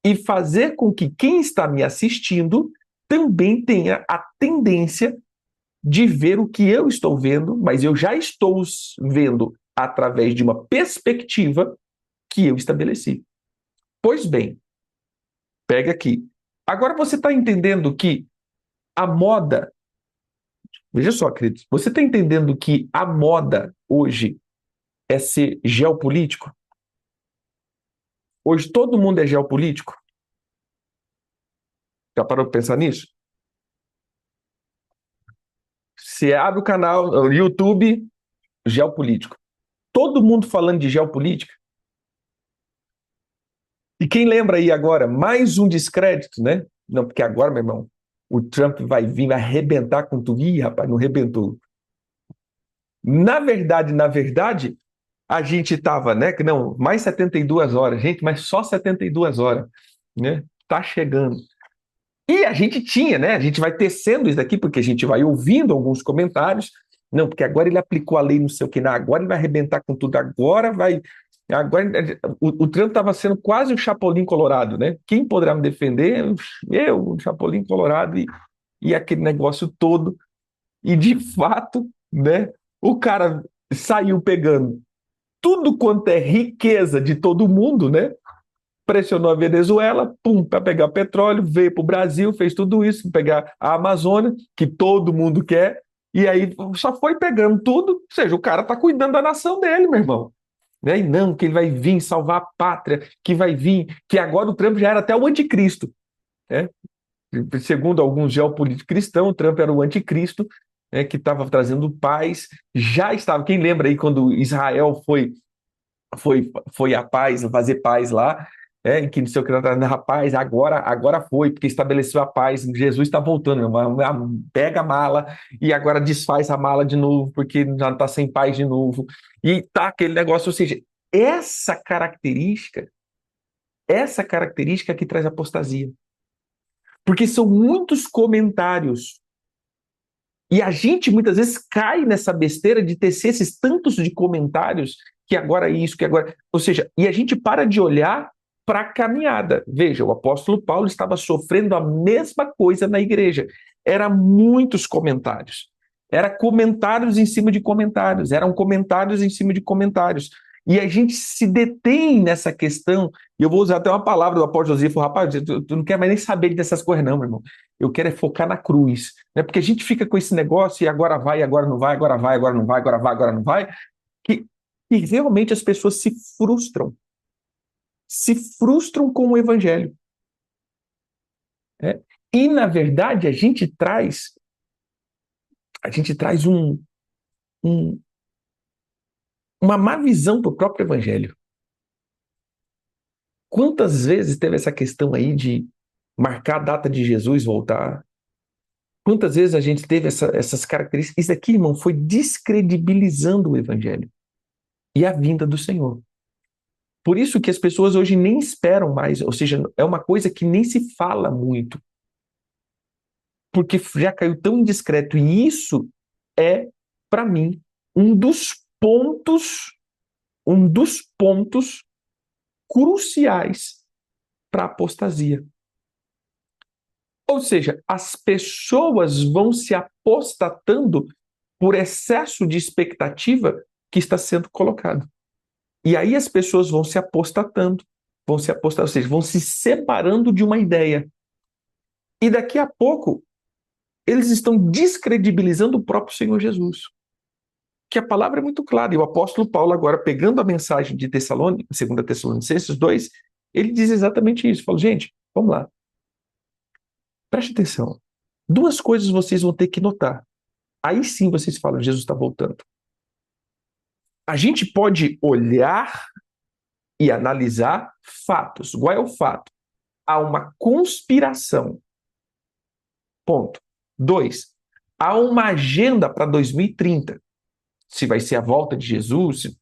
E fazer com que quem está me assistindo também tenha a tendência de ver o que eu estou vendo, mas eu já estou vendo através de uma perspectiva que eu estabeleci. Pois bem, pega aqui. Agora você está entendendo que a moda. Veja só, queridos, você está entendendo que a moda hoje é ser geopolítico? Hoje todo mundo é geopolítico? Já parou para pensar nisso? Você abre o canal, o YouTube, geopolítico. Todo mundo falando de geopolítica. E quem lembra aí agora, mais um descrédito, né? Não, porque agora, meu irmão, o Trump vai vir, vai arrebentar com tudo. Ih, rapaz, não arrebentou. Na verdade, a gente estava, né? Não, mais 72 horas, gente, mas só 72 horas, né? Tá chegando. E a gente tinha, né? A gente vai tecendo isso daqui, porque a gente vai ouvindo alguns comentários. Não, porque agora ele aplicou a lei, não sei o que, não, agora ele vai arrebentar com tudo, agora vai. Agora, o Trump estava sendo quase um Chapolin Colorado, né? Quem poderá me defender? Eu, o Chapolin Colorado, e aquele negócio todo. E de fato, né? O cara saiu pegando tudo quanto é riqueza de todo mundo, né? Pressionou a Venezuela, pum, para pegar petróleo, veio para o Brasil, fez tudo isso, pegar a Amazônia, que todo mundo quer, e aí só foi pegando tudo, ou seja, o cara está cuidando da nação dele, meu irmão. Né? E não, que ele vai vir salvar a pátria, que vai vir, que agora o Trump já era até o anticristo. Né? Segundo alguns geopolíticos cristãos, o Trump era o anticristo, né, que estava trazendo paz, já estava, quem lembra aí quando Israel foi a paz, fazer paz lá, em que não sei o que, rapaz, agora foi, porque estabeleceu a paz, Jesus está voltando, pega a mala e agora desfaz a mala de novo, porque já está sem paz de novo, e tá aquele negócio, ou seja, essa característica que traz apostasia, porque são muitos comentários, e a gente muitas vezes cai nessa besteira de tecer esses tantos de comentários que agora isso, que agora. Ou seja, e a gente para de olhar para a caminhada. Veja, o apóstolo Paulo estava sofrendo a mesma coisa na igreja. Eram muitos comentários. Era comentários em cima de comentários, eram comentários em cima de comentários. E a gente se detém nessa questão, e eu vou usar até uma palavra do apóstolo José, rapaz, tu não quer mais nem saber dessas coisas não, meu irmão. Eu quero é focar na cruz, né? Porque a gente fica com esse negócio, e agora vai, agora não vai, agora vai, agora não vai, agora vai, agora não vai, que, que realmente as pessoas se frustram com o evangelho. Né? E, na verdade, a gente traz um, uma má visão para o próprio evangelho. Quantas vezes teve essa questão aí de marcar a data de Jesus voltar? Quantas vezes a gente teve essas características? Isso aqui, irmão, foi descredibilizando o evangelho e a vinda do Senhor. Por isso que as pessoas hoje nem esperam mais, ou seja, é uma coisa que nem se fala muito, porque já caiu tão indiscreto. E isso é, para mim, um dos pontos, um dos pontos cruciais para a apostasia. Ou seja, as pessoas vão se apostatando por excesso de expectativa que está sendo colocado. E aí as pessoas vão se apostatando, ou seja, vão se separando de uma ideia. E daqui a pouco, eles estão descredibilizando o próprio Senhor Jesus. Que a palavra é muito clara. E o apóstolo Paulo, agora pegando a mensagem de Tessalônica, 2 Tessalonicenses 2, ele diz exatamente isso. Fala, gente, vamos lá. Preste atenção. Duas coisas vocês vão ter que notar. Aí sim vocês falam, Jesus está voltando. A gente pode olhar e analisar fatos. Qual é o fato? Há uma conspiração. Ponto. 2. Há uma agenda para 2030. Se vai ser a volta de Jesus,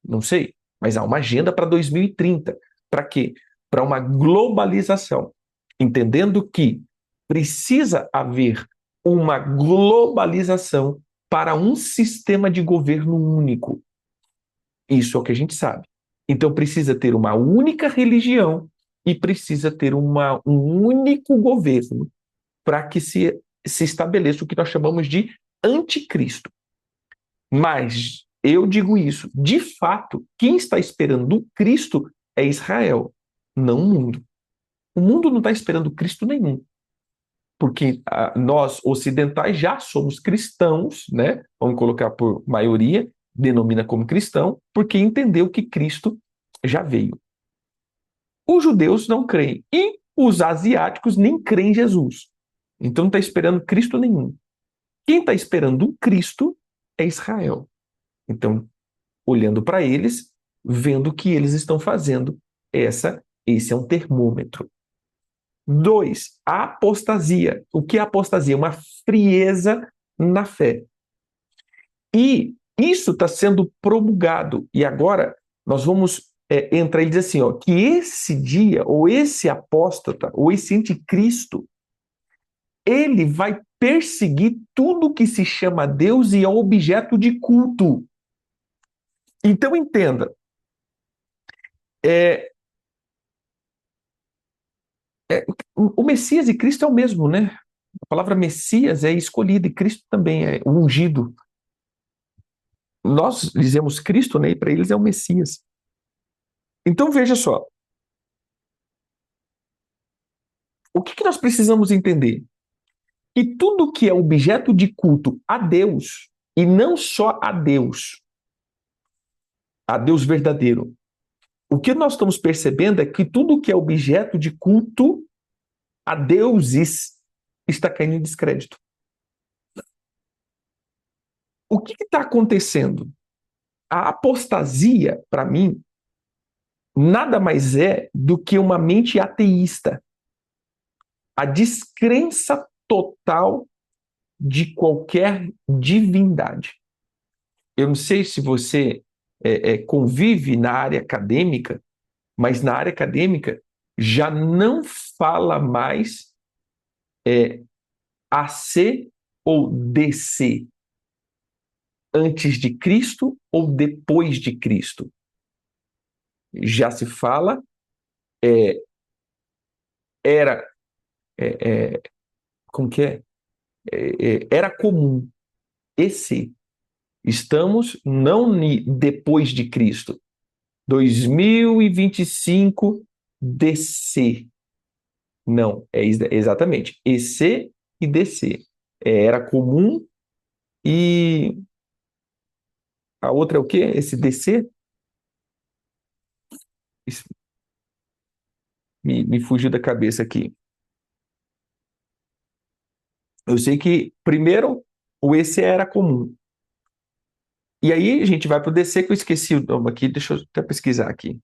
não sei. Mas há uma agenda para 2030. Para quê? Para uma globalização. Entendendo que precisa haver uma globalização para um sistema de governo único. Isso é o que a gente sabe. Então precisa ter uma única religião e precisa ter um único governo para que se estabeleça o que nós chamamos de anticristo. Mas eu digo isso, de fato, quem está esperando o Cristo é Israel, não o mundo. O mundo não está esperando Cristo nenhum, porque nós ocidentais já somos cristãos, né? Vamos colocar por maioria, denomina como cristão, porque entendeu que Cristo já veio. Os judeus não creem e os asiáticos nem creem em Jesus. Então não está esperando Cristo nenhum. Quem está esperando um Cristo é Israel. Então, olhando para eles, vendo o que eles estão fazendo, esse é um termômetro. 2, a apostasia. O que é apostasia? Uma frieza na fé. E isso está sendo promulgado. E agora nós vamos entrar e dizer assim, ó, que esse dia, ou esse apóstata, ou esse anticristo, ele vai perseguir tudo que se chama Deus e é objeto de culto. Então entenda, é, o Messias e Cristo é o mesmo, né? A palavra Messias é escolhido e Cristo também é o ungido. Nós dizemos Cristo, né? E para eles é o Messias. Então veja só, o que nós precisamos entender? Que tudo que é objeto de culto a Deus, e não só a Deus verdadeiro, o que nós estamos percebendo é que tudo que é objeto de culto a deuses está caindo em descrédito. O que está acontecendo? A apostasia, para mim, nada mais é do que uma mente ateísta. A descrença total de qualquer divindade. Eu não sei se você convive na área acadêmica, mas na área acadêmica já não fala mais AC ou DC, antes de Cristo ou depois de Cristo. Já se fala, era, como que é? Era comum. EC. Estamos não depois de Cristo. 2025 DC. Não, é exatamente. EC e DC. Era comum e a outra é o quê? Esse DC? Isso me fugiu da cabeça aqui. Eu sei que, primeiro, o EC era comum. E aí a gente vai para o DC, que eu esqueci o nome aqui, deixa eu até pesquisar aqui.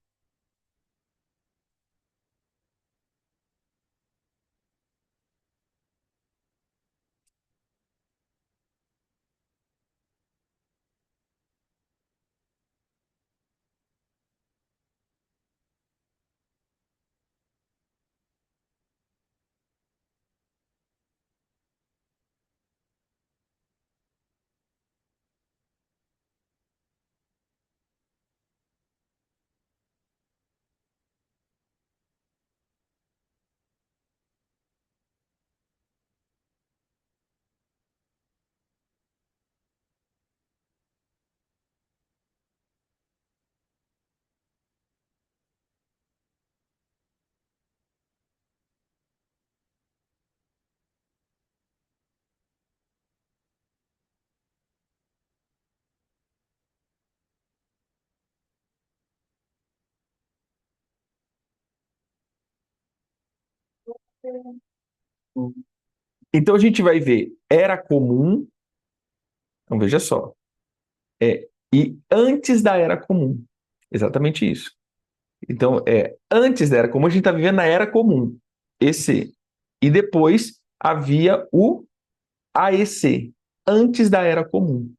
Então a gente vai ver, era comum, então veja só, e antes da era comum. Exatamente isso. Então, antes da era comum, a gente está vivendo na era comum, EC. E depois havia o AEC, antes da era comum.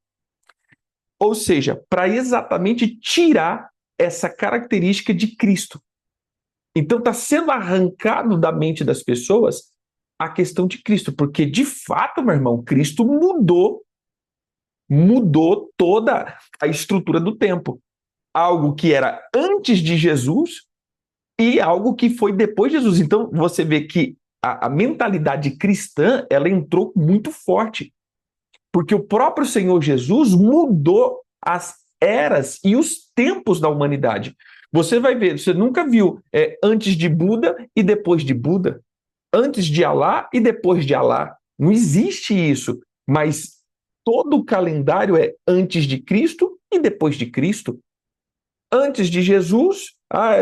Ou seja, para exatamente tirar essa característica de Cristo. Então está sendo arrancado da mente das pessoas a questão de Cristo, porque de fato, meu irmão, Cristo mudou toda a estrutura do tempo. Algo que era antes de Jesus e algo que foi depois de Jesus. Então você vê que a mentalidade cristã ela entrou muito forte, porque o próprio Senhor Jesus mudou as eras e os tempos da humanidade. Você vai ver, você nunca viu antes de Buda e depois de Buda, antes de Alá e depois de Alá. Não existe isso, mas todo o calendário é antes de Cristo e depois de Cristo. Antes de Jesus,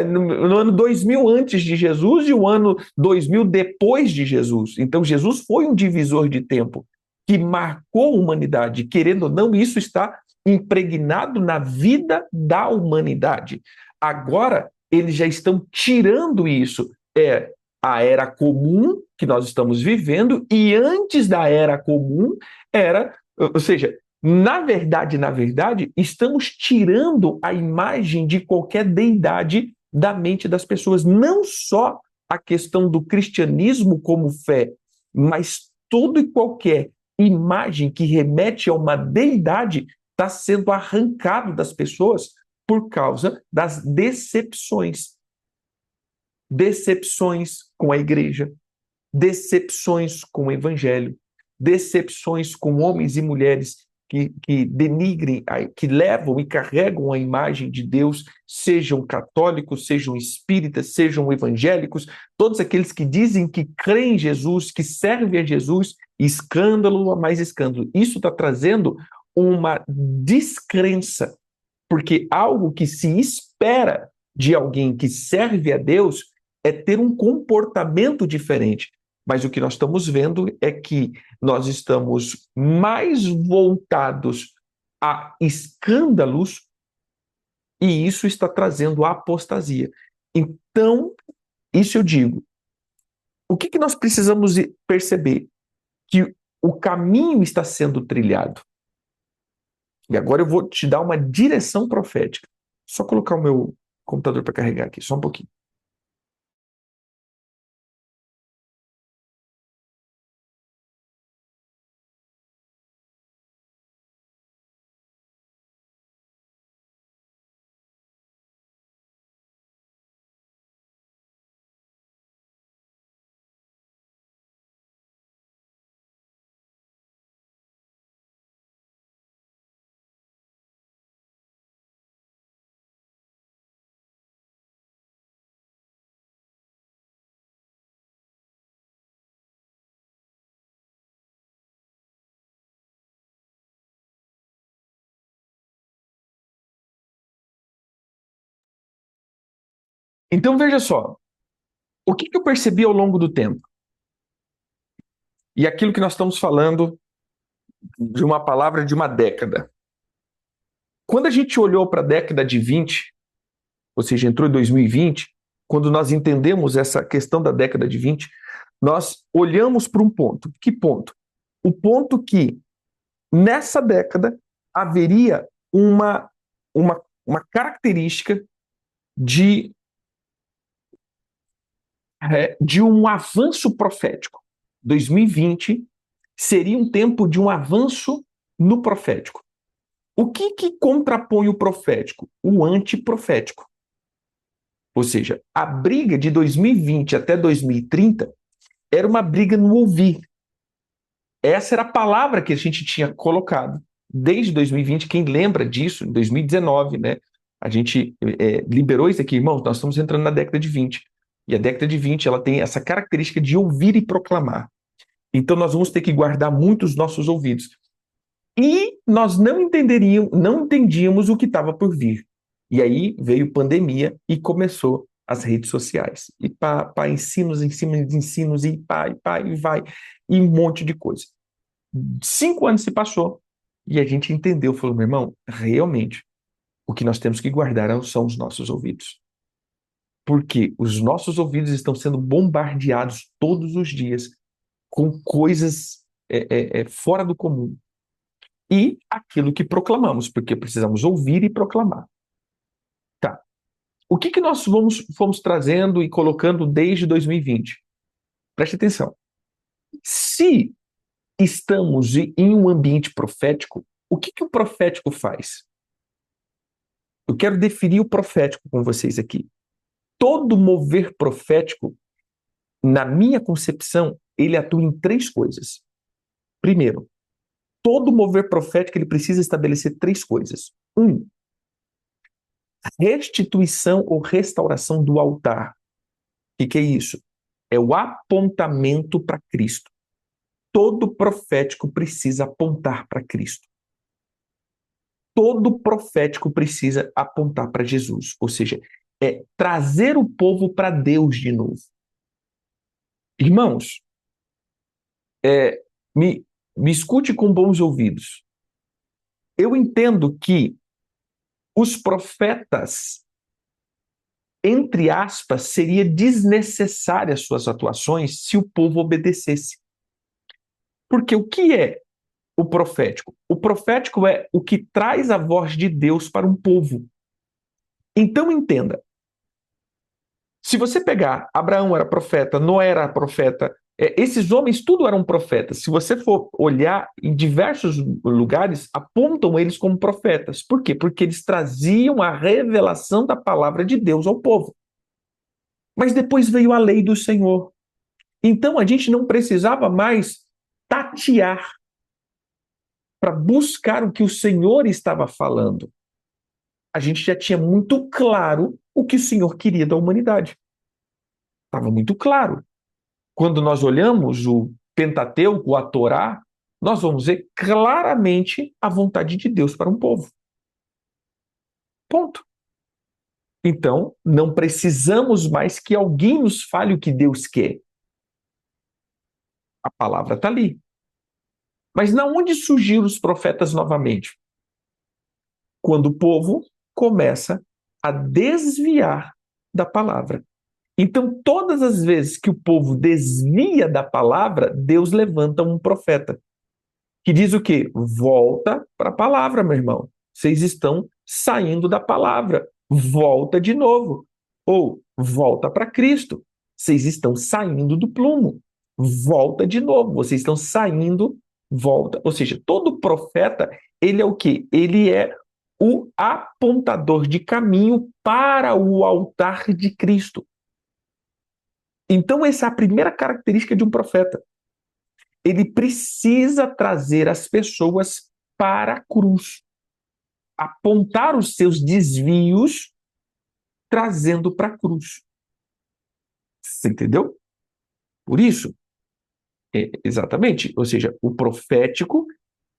no ano 2000 antes de Jesus e o ano 2000 depois de Jesus. Então, Jesus foi um divisor de tempo que marcou a humanidade. Querendo ou não, isso está impregnado na vida da humanidade. Agora, eles já estão tirando isso. É a era comum que nós estamos vivendo, e antes da era comum era, ou seja, na verdade, estamos tirando a imagem de qualquer deidade da mente das pessoas. Não só a questão do cristianismo como fé, mas todo e qualquer imagem que remete a uma deidade está sendo arrancado das pessoas por causa das decepções. Decepções com a igreja, decepções com o evangelho, decepções com homens e mulheres que denigrem, que levam e carregam a imagem de Deus, sejam católicos, sejam espíritas, sejam evangélicos, todos aqueles que dizem que creem em Jesus, que servem a Jesus, escândalo a mais escândalo. Isso está trazendo uma descrença, porque algo que se espera de alguém que serve a Deus é ter um comportamento diferente. Mas o que nós estamos vendo é que nós estamos mais voltados a escândalos e isso está trazendo a apostasia. Então, isso eu digo. O que nós precisamos perceber? Que o caminho está sendo trilhado. E agora eu vou te dar uma direção profética. Só colocar o meu computador para carregar aqui, só um pouquinho. Então, veja só, o que eu percebi ao longo do tempo? E aquilo que nós estamos falando de uma palavra de uma década. Quando a gente olhou para a década de 20, ou seja, entrou em 2020, quando nós entendemos essa questão da década de 20, nós olhamos para um ponto. Que ponto? O ponto que nessa década haveria uma característica de, de um avanço profético. 2020 seria um tempo de um avanço no profético. O que contrapõe o profético? O antiprofético. Ou seja, a briga de 2020 até 2030 era uma briga no ouvir. Essa era a palavra que a gente tinha colocado desde 2020. Quem lembra disso, em 2019, né? A gente liberou isso aqui, irmãos, nós estamos entrando na década de 20. E a década de 20, ela tem essa característica de ouvir e proclamar. Então nós vamos ter que guardar muito os nossos ouvidos. E nós não entendíamos o que estava por vir. E aí veio pandemia e começou as redes sociais. E ensinos, e e vai, e um monte de coisa. 5 anos se passou e a gente entendeu, falou, meu irmão, realmente, o que nós temos que guardar são os nossos ouvidos. Porque os nossos ouvidos estão sendo bombardeados todos os dias com coisas fora do comum. E aquilo que proclamamos, porque precisamos ouvir e proclamar. Tá. O que nós fomos trazendo e colocando desde 2020? Preste atenção. Se estamos em um ambiente profético, o que o profético faz? Eu quero definir o profético com vocês aqui. Todo mover profético, na minha concepção, ele atua em 3 coisas. Primeiro, todo mover profético ele precisa estabelecer 3 coisas. 1, restituição ou restauração do altar. O que é isso? É o apontamento para Cristo. Todo profético precisa apontar para Cristo. Todo profético precisa apontar para Jesus. Ou seja, é trazer o povo para Deus de novo. Irmãos, me escute com bons ouvidos. Eu entendo que os profetas, entre aspas, seria desnecessária as suas atuações se o povo obedecesse. Porque o que é o profético? O profético é o que traz a voz de Deus para um povo. Então entenda, se você pegar, Abraão era profeta, Noé era profeta, esses homens tudo eram profetas. Se você for olhar em diversos lugares, apontam eles como profetas. Por quê? Porque eles traziam a revelação da palavra de Deus ao povo. Mas depois veio a lei do Senhor. Então a gente não precisava mais tatear para buscar o que o Senhor estava falando. A gente já tinha muito claro o que o Senhor queria da humanidade. Estava muito claro. Quando nós olhamos o Pentateuco, a Torá, nós vamos ver claramente a vontade de Deus para um povo. Ponto. Então, não precisamos mais que alguém nos fale o que Deus quer. A palavra está ali. Mas na onde surgiram os profetas novamente? Quando o povo começa a desviar da palavra. Então, todas as vezes que o povo desvia da palavra, Deus levanta um profeta. Que diz o quê? Volta para a palavra, meu irmão. Vocês estão saindo da palavra. Volta de novo. Ou volta para Cristo. Vocês estão saindo do plumo. Volta de novo. Vocês estão saindo, volta. Ou seja, todo profeta, ele é o quê? Ele é o apontador de caminho para o altar de Cristo. Então, essa é a primeira característica de um profeta. Ele precisa trazer as pessoas para a cruz. Apontar os seus desvios, trazendo para a cruz. Você entendeu? Por isso, exatamente. Ou seja, o profético,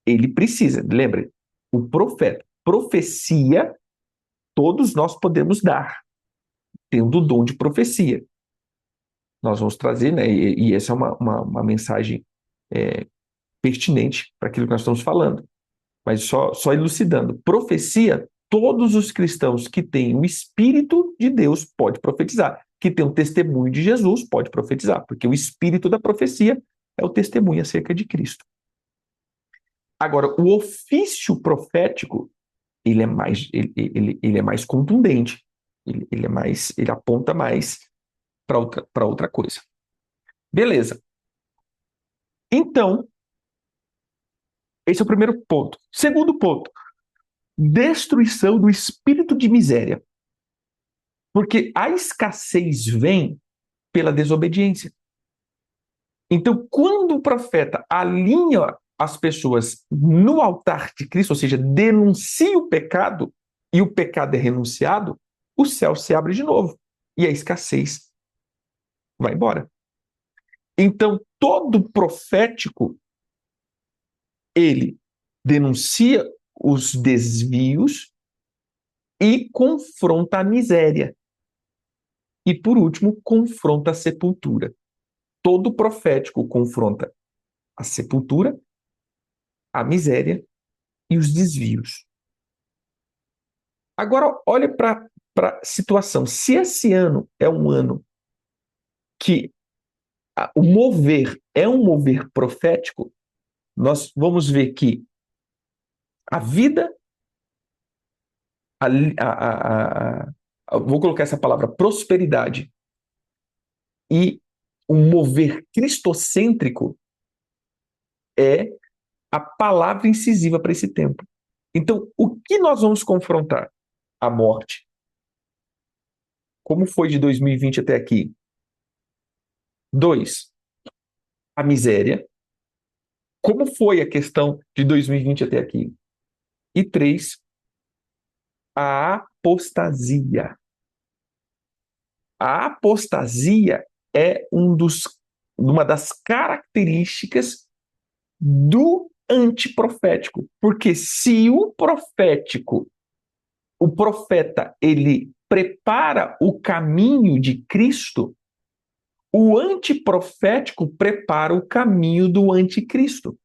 ele precisa. Lembre, o profeta, profecia, todos nós podemos dar. tendo o dom de profecia. Nós vamos trazer, né, e essa é uma mensagem pertinente para aquilo que nós estamos falando. Mas só elucidando. Profecia, todos os cristãos que têm o Espírito de Deus pode profetizar. Que tem o testemunho de Jesus pode profetizar, porque o espírito da profecia é o testemunho acerca de Cristo. Agora, o ofício profético, ele é mais contundente, ele aponta mais para outra coisa. Beleza. Então, esse é o primeiro ponto. Segundo ponto, destruição do espírito de miséria. Porque a escassez vem pela desobediência. Então, quando o profeta alinha as pessoas no altar de Cristo, ou seja, denuncia o pecado e o pecado é renunciado, o céu se abre de novo e a escassez vai embora. Então, todo profético, ele denuncia os desvios e confronta a miséria. E, por último, confronta a sepultura. Todo profético confronta a sepultura, a miséria e os desvios. Agora, olha para a situação. Se esse ano é um ano que o mover é um mover profético, nós vamos ver que a vida, vou colocar essa palavra, prosperidade, e um mover cristocêntrico é a palavra incisiva para esse tempo. Então, o que nós vamos confrontar? A morte. Como foi de 2020 até aqui? 2, a miséria. Como foi a questão de 2020 até aqui? E 3, a apostasia. A apostasia é uma das características do antiprofético. Porque se o profeta, ele prepara o caminho de Cristo, o antiprofético prepara o caminho do anticristo.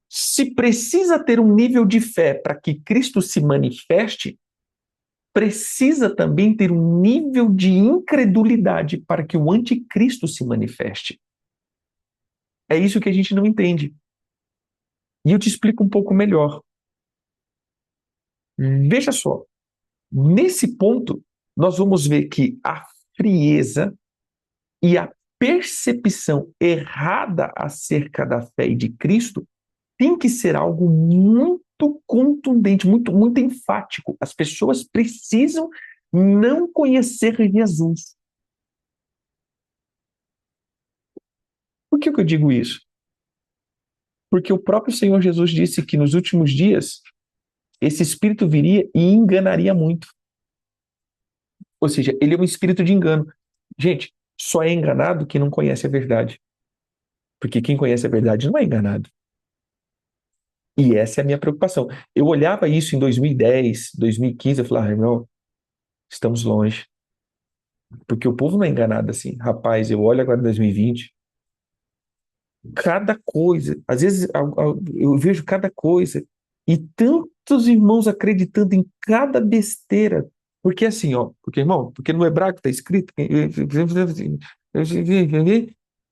Se precisa ter um nível de fé para que Cristo se manifeste, precisa também ter um nível de incredulidade para que o anticristo se manifeste. É isso que a gente não entende. E eu te explico um pouco melhor. Veja só, nesse ponto, nós vamos ver que a frieza e a percepção errada acerca da fé e de Cristo tem que ser algo muito contundente, muito, muito enfático. As pessoas precisam não conhecer Jesus. Por que eu digo isso? Porque o próprio Senhor Jesus disse que nos últimos dias esse espírito viria e enganaria muito. Ou seja, ele é um espírito de engano. Gente, só é enganado quem não conhece a verdade. Porque quem conhece a verdade não é enganado. E essa é a minha preocupação. Eu olhava isso em 2010, 2015, eu falava, irmão, estamos longe. Porque o povo não é enganado assim. Rapaz, eu olho agora em 2020, cada coisa, às vezes eu vejo cada coisa, e tantos irmãos acreditando em cada besteira. Porque assim, ó, porque no hebraico está escrito,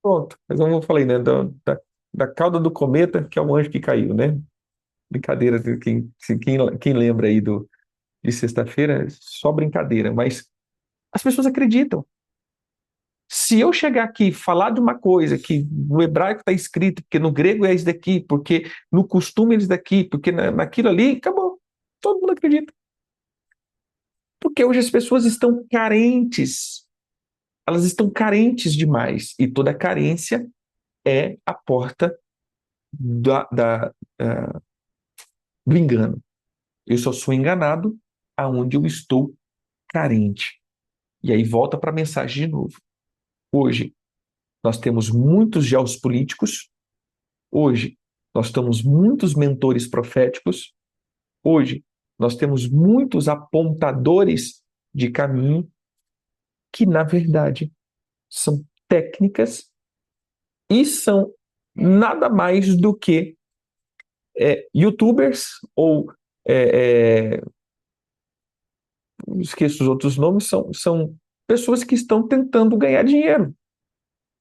pronto, mas como eu falei, né, da cauda do cometa, que é o anjo que caiu, né? Brincadeira, quem lembra aí de sexta-feira, só brincadeira, mas as pessoas acreditam. Se eu chegar aqui e falar de uma coisa que no hebraico está escrito, porque no grego é isso daqui, porque no costume é isso daqui, porque naquilo ali, acabou. Todo mundo acredita. Porque hoje as pessoas estão carentes. Elas estão carentes demais. E toda carência é a porta do engano. Eu só sou enganado aonde eu estou carente. E aí volta para a mensagem de novo. Hoje, nós temos muitos geopolíticos. Hoje, nós temos muitos mentores proféticos. Hoje, nós temos muitos apontadores de caminho. que, na verdade, são técnicas e são nada mais do que YouTubers ou esqueço os outros nomes, são pessoas que estão tentando ganhar dinheiro.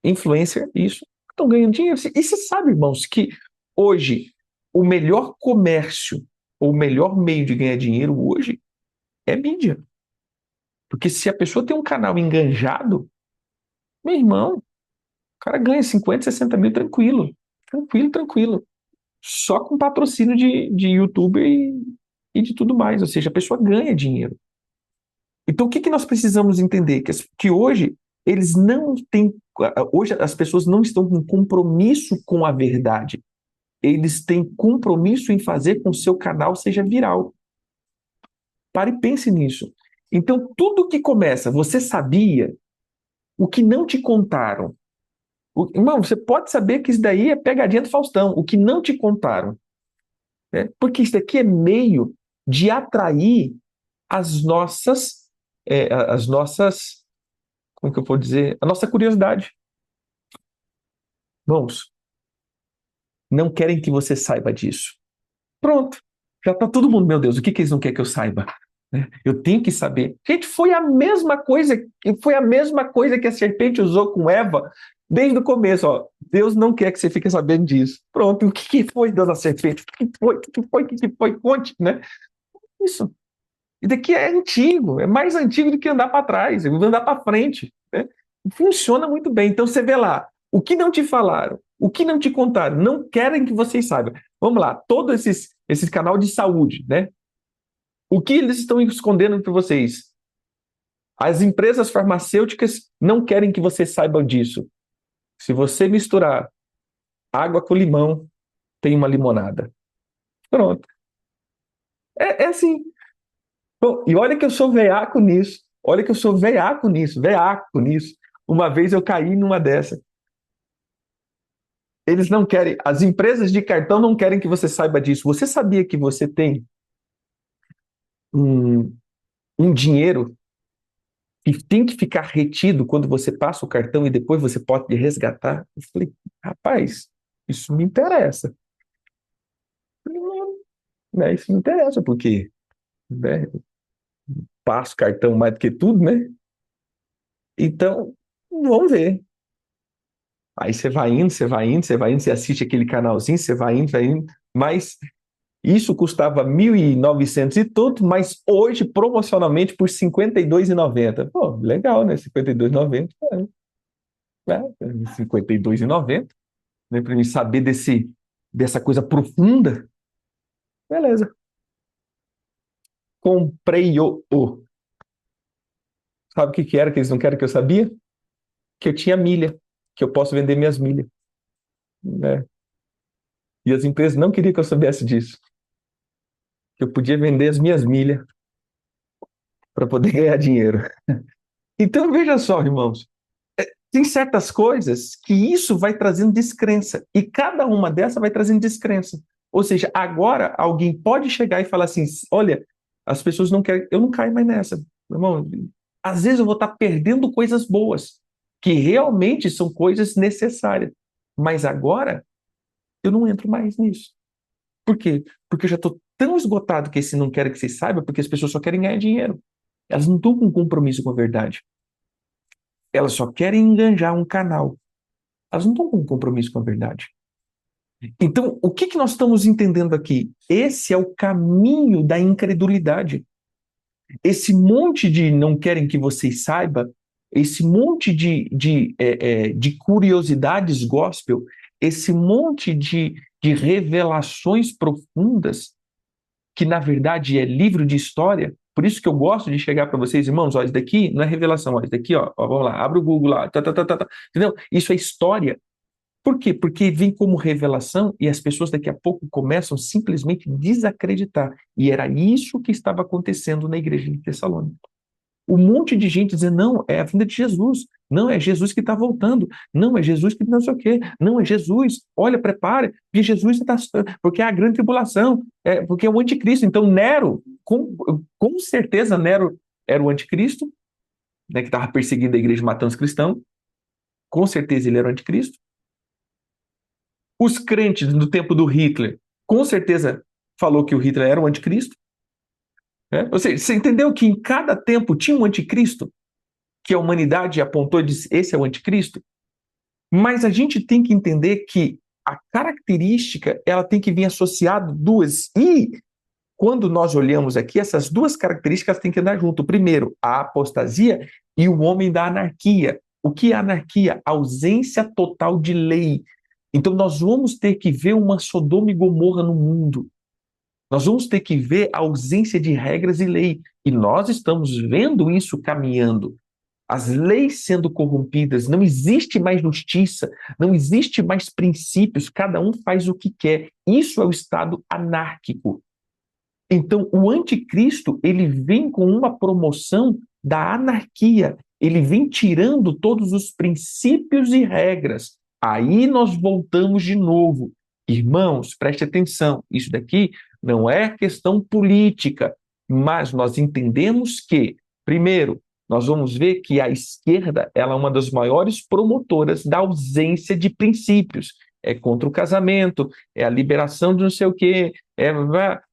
Influencer, isso, estão ganhando dinheiro. E você sabe, irmãos, que hoje o melhor comércio, ou o melhor meio de ganhar dinheiro hoje é mídia. Porque se a pessoa tem um canal enganjado, meu irmão, o cara ganha 50, 60 mil tranquilo. Tranquilo, tranquilo. Só com patrocínio de YouTuber e de tudo mais. Ou seja, a pessoa ganha dinheiro. Então, o que nós precisamos entender? Que hoje eles não têm. Hoje as pessoas não estão com compromisso com a verdade. Eles têm compromisso em fazer com que o seu canal seja viral. Pare e pense nisso. Então, tudo que começa, você sabia o que não te contaram. Irmão, você pode saber que isso daí é pegadinha do Faustão, o que não te contaram. Né? Porque isso daqui é meio de atrair as nossas, como que eu vou dizer? A nossa curiosidade. Vamos, não querem que você saiba disso. Pronto, já está todo mundo, meu Deus, o que eles não querem que eu saiba? Né? Eu tenho que saber. Gente, foi a mesma coisa que a serpente usou com Eva desde o começo. Ó. Deus não quer que você fique sabendo disso. Pronto, o que foi, dona serpente? O que foi? Conte, né? Isso. E daqui é antigo, é mais antigo do que andar para trás, andar para frente. Né? Funciona muito bem. Então você vê lá, o que não te falaram, o que não te contaram, não querem que vocês saibam. Vamos lá, todos esses canal de saúde, né? O que eles estão escondendo para vocês? As empresas farmacêuticas não querem que vocês saibam disso. Se você misturar água com limão, tem uma limonada. Pronto. É assim. Bom, e olha que eu sou veaco nisso. Olha que eu sou veaco nisso. Uma vez eu caí numa dessa. Eles não querem, as empresas de cartão não querem que você saiba disso. Você sabia que você tem um dinheiro que tem que ficar retido quando você passa o cartão e depois você pode resgatar? Eu falei, rapaz, isso me interessa. Né, isso me interessa, porque né, passo o cartão mais do que tudo, né? Então, vamos ver. Aí você vai indo, você assiste aquele canalzinho, você vai indo, mas isso custava 1.900 e tanto, mas hoje, promocionalmente, por R$ 52,90. Pô, legal, né? R$ 52,90. R$ 52,90. Né? Para mim saber dessa coisa profunda. Beleza. Comprei. Sabe o que era que eles não querem que eu sabia? Que eu tinha milha, que eu posso vender minhas milhas. Né? E as empresas não queriam que eu soubesse disso. Que eu podia vender as minhas milhas para poder ganhar dinheiro. Então, veja só, irmãos. Tem certas coisas que isso vai trazendo descrença. E cada uma dessas vai trazendo descrença. Ou seja, agora alguém pode chegar e falar assim: olha, as pessoas não querem, eu não caio mais nessa. Irmão, às vezes eu vou estar perdendo coisas boas, que realmente são coisas necessárias. Mas agora eu não entro mais nisso. Por quê? Porque eu já estou tão esgotado que esse não quero que você saiba, porque as pessoas só querem ganhar dinheiro. Elas não estão com compromisso com a verdade. Elas só querem enganjar um canal. Elas não estão com compromisso com a verdade. Então, o que nós estamos entendendo aqui? Esse é o caminho da incredulidade. Esse monte de não querem que vocês saibam, esse monte de curiosidades gospel, esse monte de revelações profundas, que na verdade é livro de história. Por isso que eu gosto de chegar para vocês, irmãos, ó, isso daqui não é revelação, ó, isso daqui, ó, vamos lá, abre o Google lá, entendeu? Isso é história. Por quê? Porque vem como revelação e as pessoas daqui a pouco começam simplesmente a desacreditar. E era isso que estava acontecendo na igreja de Tessalônica. Um monte de gente dizendo, não, é a vinda de Jesus. Não, é Jesus que está voltando. Não, é Jesus que não sei o quê. Não, é Jesus. Olha, prepare, porque Jesus está... Porque é a grande tribulação. Porque é o anticristo. Então, Nero, com certeza, Nero era o anticristo. né, que estava perseguindo a igreja, matando os cristãos. Com certeza ele era o anticristo. Os crentes no tempo do Hitler, com certeza falou que o Hitler era o anticristo. Né? Ou seja, você entendeu que em cada tempo tinha um anticristo, que a humanidade apontou e disse, esse é o anticristo? Mas a gente tem que entender que a característica, ela tem que vir associada duas. E quando nós olhamos aqui, essas duas características têm que andar junto. Primeiro, a apostasia e o homem da anarquia. O que é anarquia? Ausência total de lei. Então nós vamos ter que ver uma Sodoma e Gomorra no mundo. Nós vamos ter que ver a ausência de regras e lei. E nós estamos vendo isso caminhando. As leis sendo corrompidas, não existe mais justiça, não existe mais princípios, cada um faz o que quer. Isso é o estado anárquico. Então, o anticristo, ele vem com uma promoção da anarquia, ele vem tirando todos os princípios e regras. Aí nós voltamos de novo. Irmãos, preste atenção, isso daqui não é questão política, mas nós entendemos que, primeiro, nós vamos ver que a esquerda ela é uma das maiores promotoras da ausência de princípios. É contra o casamento, é a liberação de não sei o quê.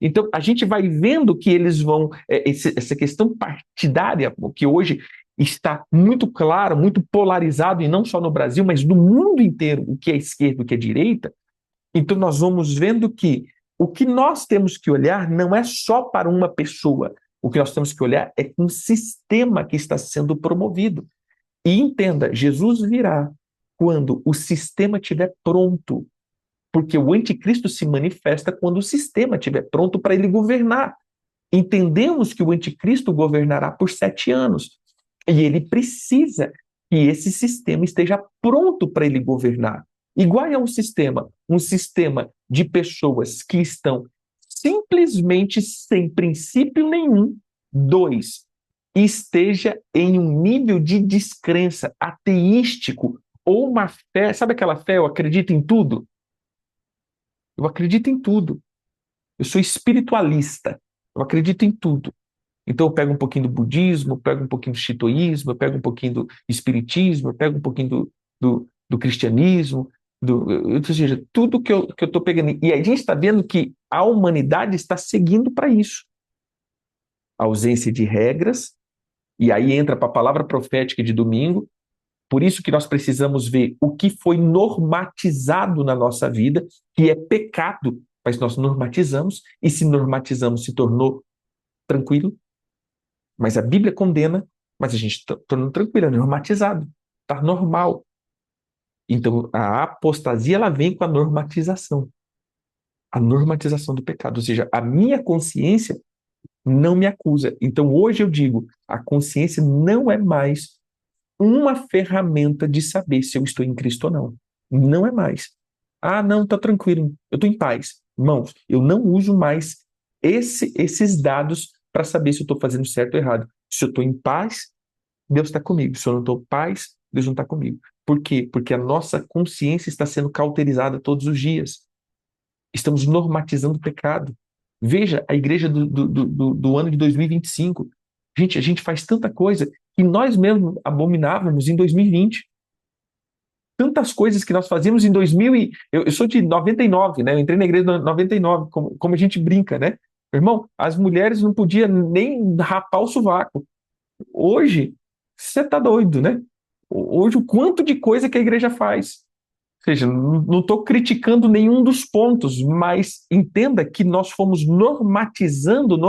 Então, a gente vai vendo que eles vão. Essa questão partidária, que hoje está muito claro, muito polarizado, e não só no Brasil, mas no mundo inteiro, o que é esquerda, o que é direita. Então, nós vamos vendo que o que nós temos que olhar não é só para uma pessoa. O que nós temos que olhar é um sistema que está sendo promovido. E entenda, Jesus virá quando o sistema estiver pronto, porque o anticristo se manifesta quando o sistema estiver pronto para ele governar. Entendemos que o anticristo governará por 7 anos, e ele precisa que esse sistema esteja pronto para ele governar. Igual é um sistema de pessoas que estão simplesmente sem princípio nenhum. 2, esteja em um nível de descrença ateístico, ou uma fé, sabe aquela fé, eu acredito em tudo? Eu acredito em tudo. Eu sou espiritualista. Eu acredito em tudo. Então eu pego um pouquinho do budismo, eu pego um pouquinho do shintoísmo, eu pego um pouquinho do espiritismo, eu pego um pouquinho do cristianismo, ou seja, tudo que eu estou pegando. E a gente está vendo que a humanidade está seguindo para isso. A ausência de regras, e aí entra para a palavra profética de domingo. Por isso que nós precisamos ver o que foi normatizado na nossa vida, que é pecado, mas nós normatizamos, e se normatizamos se tornou tranquilo, mas a Bíblia condena, mas a gente está tornando tranquilo, é normatizado, está normal. Então a apostasia ela vem com a normatização do pecado, ou seja, a minha consciência não me acusa. Então hoje eu digo, a consciência não é mais uma ferramenta de saber se eu estou em Cristo ou não. Não é mais. Ah, não, tá tranquilo, eu estou em paz. Irmãos, eu não uso mais esses dados para saber se eu estou fazendo certo ou errado. Se eu estou em paz, Deus está comigo. Se eu não estou em paz, Deus não está comigo. Por quê? Porque a nossa consciência está sendo cauterizada todos os dias. Estamos normatizando o pecado. Veja a igreja do ano de 2025. Gente, a gente faz tanta coisa que nós mesmos abominávamos em 2020. Tantas coisas que nós fazíamos em 2000 e... Eu sou de 99, né? Eu entrei na igreja em 99, como a gente brinca, né? Irmão, as mulheres não podiam nem rapar o sovaco. Hoje, você tá doido, né? Hoje, o quanto de coisa que a igreja faz. Ou seja, não estou criticando nenhum dos pontos, mas entenda que nós fomos normatizando,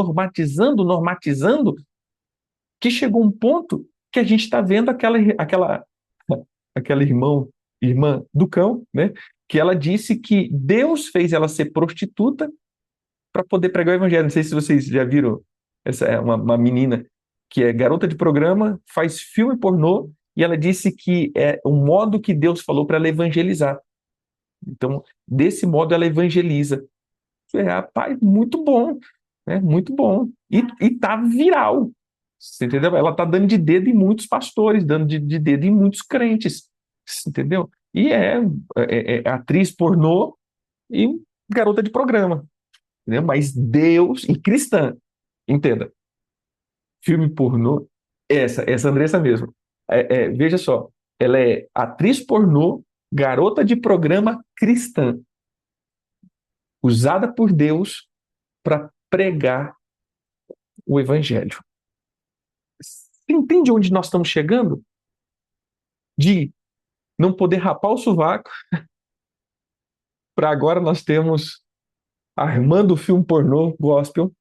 que chegou um ponto que a gente está vendo aquela irmã do cão, né? Que ela disse que Deus fez ela ser prostituta para poder pregar o evangelho. Não sei se vocês já viram, essa é uma menina que é garota de programa, faz filme pornô, e ela disse que é o modo que Deus falou para ela evangelizar. Então, desse modo, ela evangeliza. Rapaz, muito bom, né? Muito bom. E tá viral. Você entendeu? Ela tá dando de dedo em muitos pastores, dando de dedo em muitos crentes. Você entendeu? E é atriz pornô e garota de programa. Entendeu? Mas Deus, e cristã, entenda, filme pornô. Essa Andressa mesmo. Veja só, ela é atriz pornô, garota de programa cristã, usada por Deus para pregar o evangelho. Você entende onde nós estamos chegando? De não poder rapar o sovaco, para agora nós temos Armando filme pornô gospel,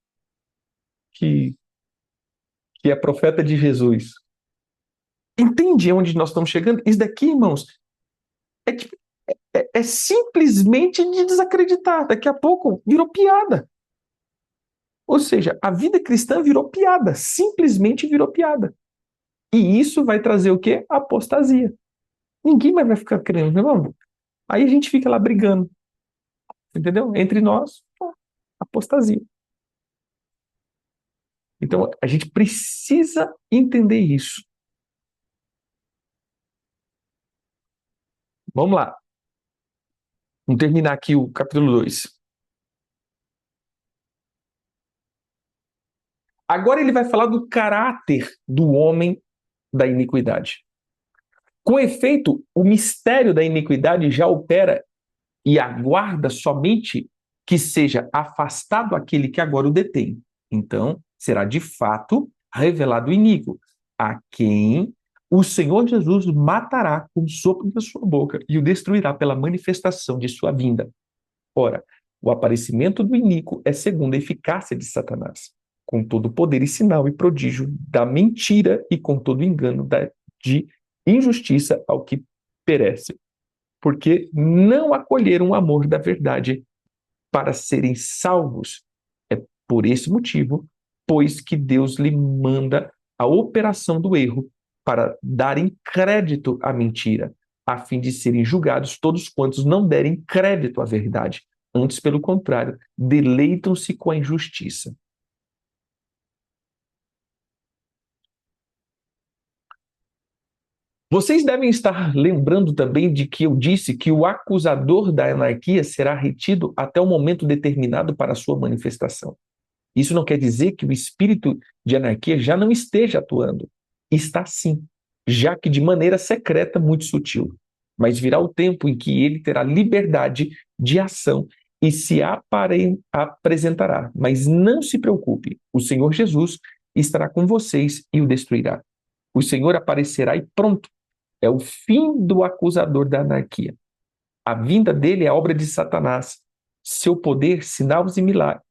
que, que é profeta de Jesus. Entende onde nós estamos chegando? Isso daqui, irmãos, é, tipo, é simplesmente de desacreditar. Daqui a pouco virou piada. Ou seja, a vida cristã virou piada, simplesmente virou piada. E isso vai trazer o quê? Apostasia. Ninguém mais vai ficar crendo, irmão. Aí a gente fica lá brigando, entendeu? Entre nós, apostasia. Então, a gente precisa entender isso. Vamos lá. Vamos terminar aqui o capítulo 2. Agora ele vai falar do caráter do homem da iniquidade. Com efeito, o mistério da iniquidade já opera e aguarda somente que seja afastado aquele que agora o detém. Então, será de fato revelado o iníquo, a quem o Senhor Jesus matará com o sopro da sua boca e o destruirá pela manifestação de sua vinda. Ora, o aparecimento do iníquo é segundo a eficácia de Satanás, com todo poder e sinal e prodígio da mentira e com todo engano de injustiça ao que perece, porque não acolheram o amor da verdade para serem salvos. É por esse motivo, pois que Deus lhe manda a operação do erro para darem crédito à mentira, a fim de serem julgados todos quantos não derem crédito à verdade. Antes, pelo contrário, deleitam-se com a injustiça. Vocês devem estar lembrando também de que eu disse que o acusador da anarquia será retido até o momento determinado para a sua manifestação. Isso não quer dizer que o espírito de anarquia já não esteja atuando. Está sim, já que de maneira secreta, muito sutil. Mas virá o tempo em que ele terá liberdade de ação e se apresentará. Mas não se preocupe, o Senhor Jesus estará com vocês e o destruirá. O Senhor aparecerá e pronto. É o fim do acusador da anarquia. A vinda dele é obra de Satanás. Seu poder, sinais e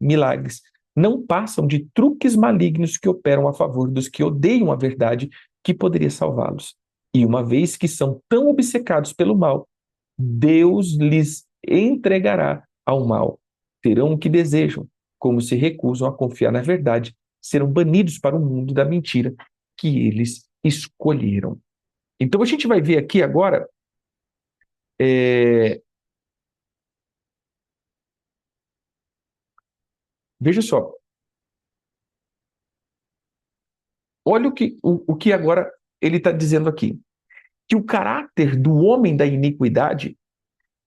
milagres não passam de truques malignos que operam a favor dos que odeiam a verdade que poderia salvá-los. E uma vez que são tão obcecados pelo mal, Deus lhes entregará ao mal. Terão o que desejam, como se recusam a confiar na verdade, serão banidos para o mundo da mentira que eles escolheram. Então a gente vai ver aqui agora veja só, olha o que agora ele está dizendo aqui. Que o caráter do homem da iniquidade,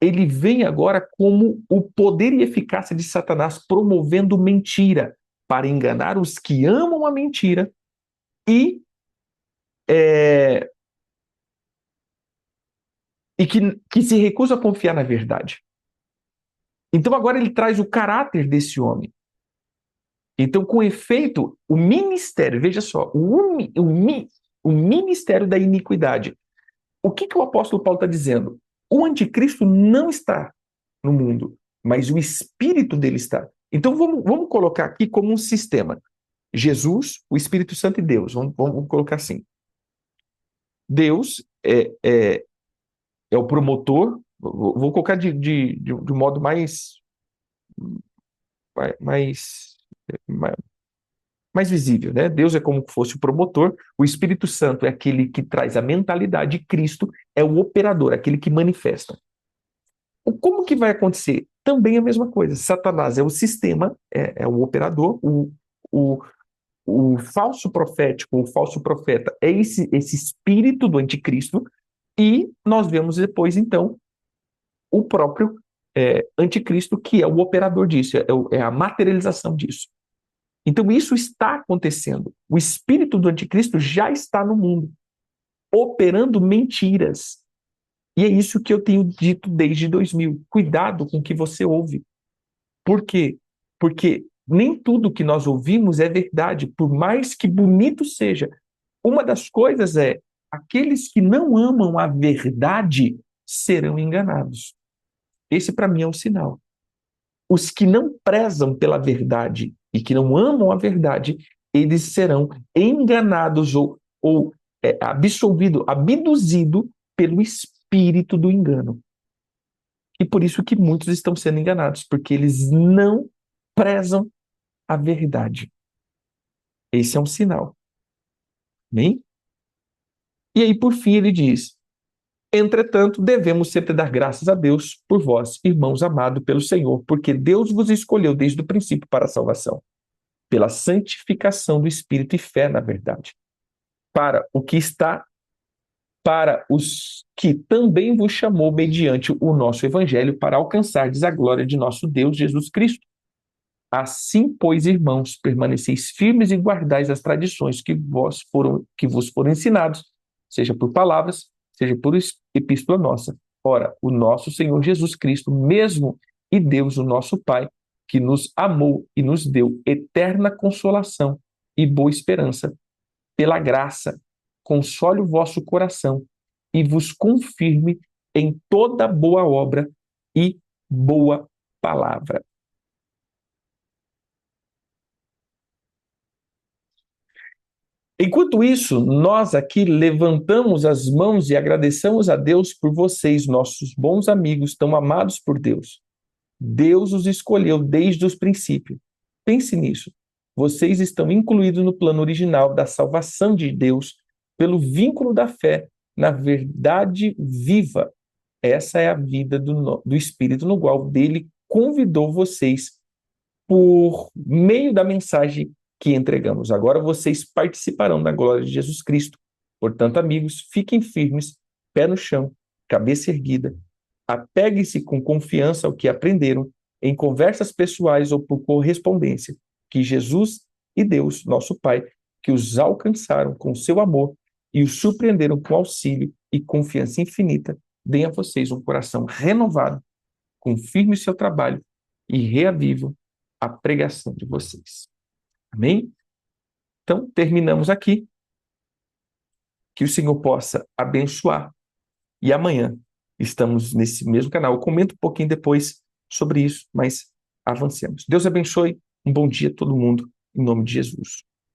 ele vem agora como o poder e eficácia de Satanás promovendo mentira para enganar os que amam a mentira e, é, que se recusam a confiar na verdade. Então agora ele traz o caráter desse homem. Então, com efeito, o ministério, veja só, o ministério da iniquidade. O que o apóstolo Paulo está dizendo? O anticristo não está no mundo, mas o espírito dele está. Então vamos colocar aqui como um sistema. Jesus, o Espírito Santo e Deus. Vamos colocar assim. Deus é o promotor, vou colocar de um modo mais, mais, mais visível, né? Deus é como se fosse o promotor, o Espírito Santo é aquele que traz a mentalidade, e Cristo é o operador, aquele que manifesta. Como que vai acontecer? Também a mesma coisa. Satanás é o sistema, é o operador, o, o falso profético, o falso profeta é esse espírito do anticristo, e nós vemos depois, então, o próprio anticristo, que é o operador disso, é a materialização disso. Então isso está acontecendo. O espírito do anticristo já está no mundo, operando mentiras. E é isso que eu tenho dito desde 2000. Cuidado com o que você ouve. Por quê? Porque nem tudo que nós ouvimos é verdade, por mais que bonito seja. Uma das coisas é, aqueles que não amam a verdade serão enganados. Esse, para mim, é um sinal. Os que não prezam pela verdade e que não amam a verdade, eles serão enganados ou abduzido pelo espírito do engano. E por isso que muitos estão sendo enganados, porque eles não prezam a verdade. Esse é um sinal. Amém? E aí, por fim, ele diz: entretanto, devemos sempre dar graças a Deus por vós, irmãos amados pelo Senhor, porque Deus vos escolheu desde o princípio para a salvação, pela santificação do Espírito e fé na verdade, para os que também vos chamou mediante o nosso evangelho para alcançardes a glória de nosso Deus Jesus Cristo. Assim, pois, irmãos, permaneceis firmes e guardais as tradições que vos foram ensinados, seja por palavras, seja por epístola nossa. Ora, o nosso Senhor Jesus Cristo mesmo e Deus, o nosso Pai, que nos amou e nos deu eterna consolação e boa esperança, pela graça, console o vosso coração e vos confirme em toda boa obra e boa palavra. Enquanto isso, nós aqui levantamos as mãos e agradecemos a Deus por vocês, nossos bons amigos, tão amados por Deus. Deus os escolheu desde os princípios. Pense nisso. Vocês estão incluídos no plano original da salvação de Deus pelo vínculo da fé na verdade viva. Essa é a vida do Espírito, no qual dele convidou vocês por meio da mensagem que entregamos. Agora vocês participarão da glória de Jesus Cristo. Portanto, amigos, fiquem firmes, pé no chão, cabeça erguida. Apeguem-se com confiança ao que aprenderam em conversas pessoais ou por correspondência. Que Jesus e Deus, nosso Pai, que os alcançaram com seu amor e os surpreenderam com auxílio e confiança infinita, deem a vocês um coração renovado, confirme o seu trabalho e reavivam a pregação de vocês. Amém? Então, terminamos aqui. Que o Senhor possa abençoar. E amanhã estamos nesse mesmo canal. Eu comento um pouquinho depois sobre isso, mas avancemos. Deus abençoe. Um bom dia a todo mundo, em nome de Jesus.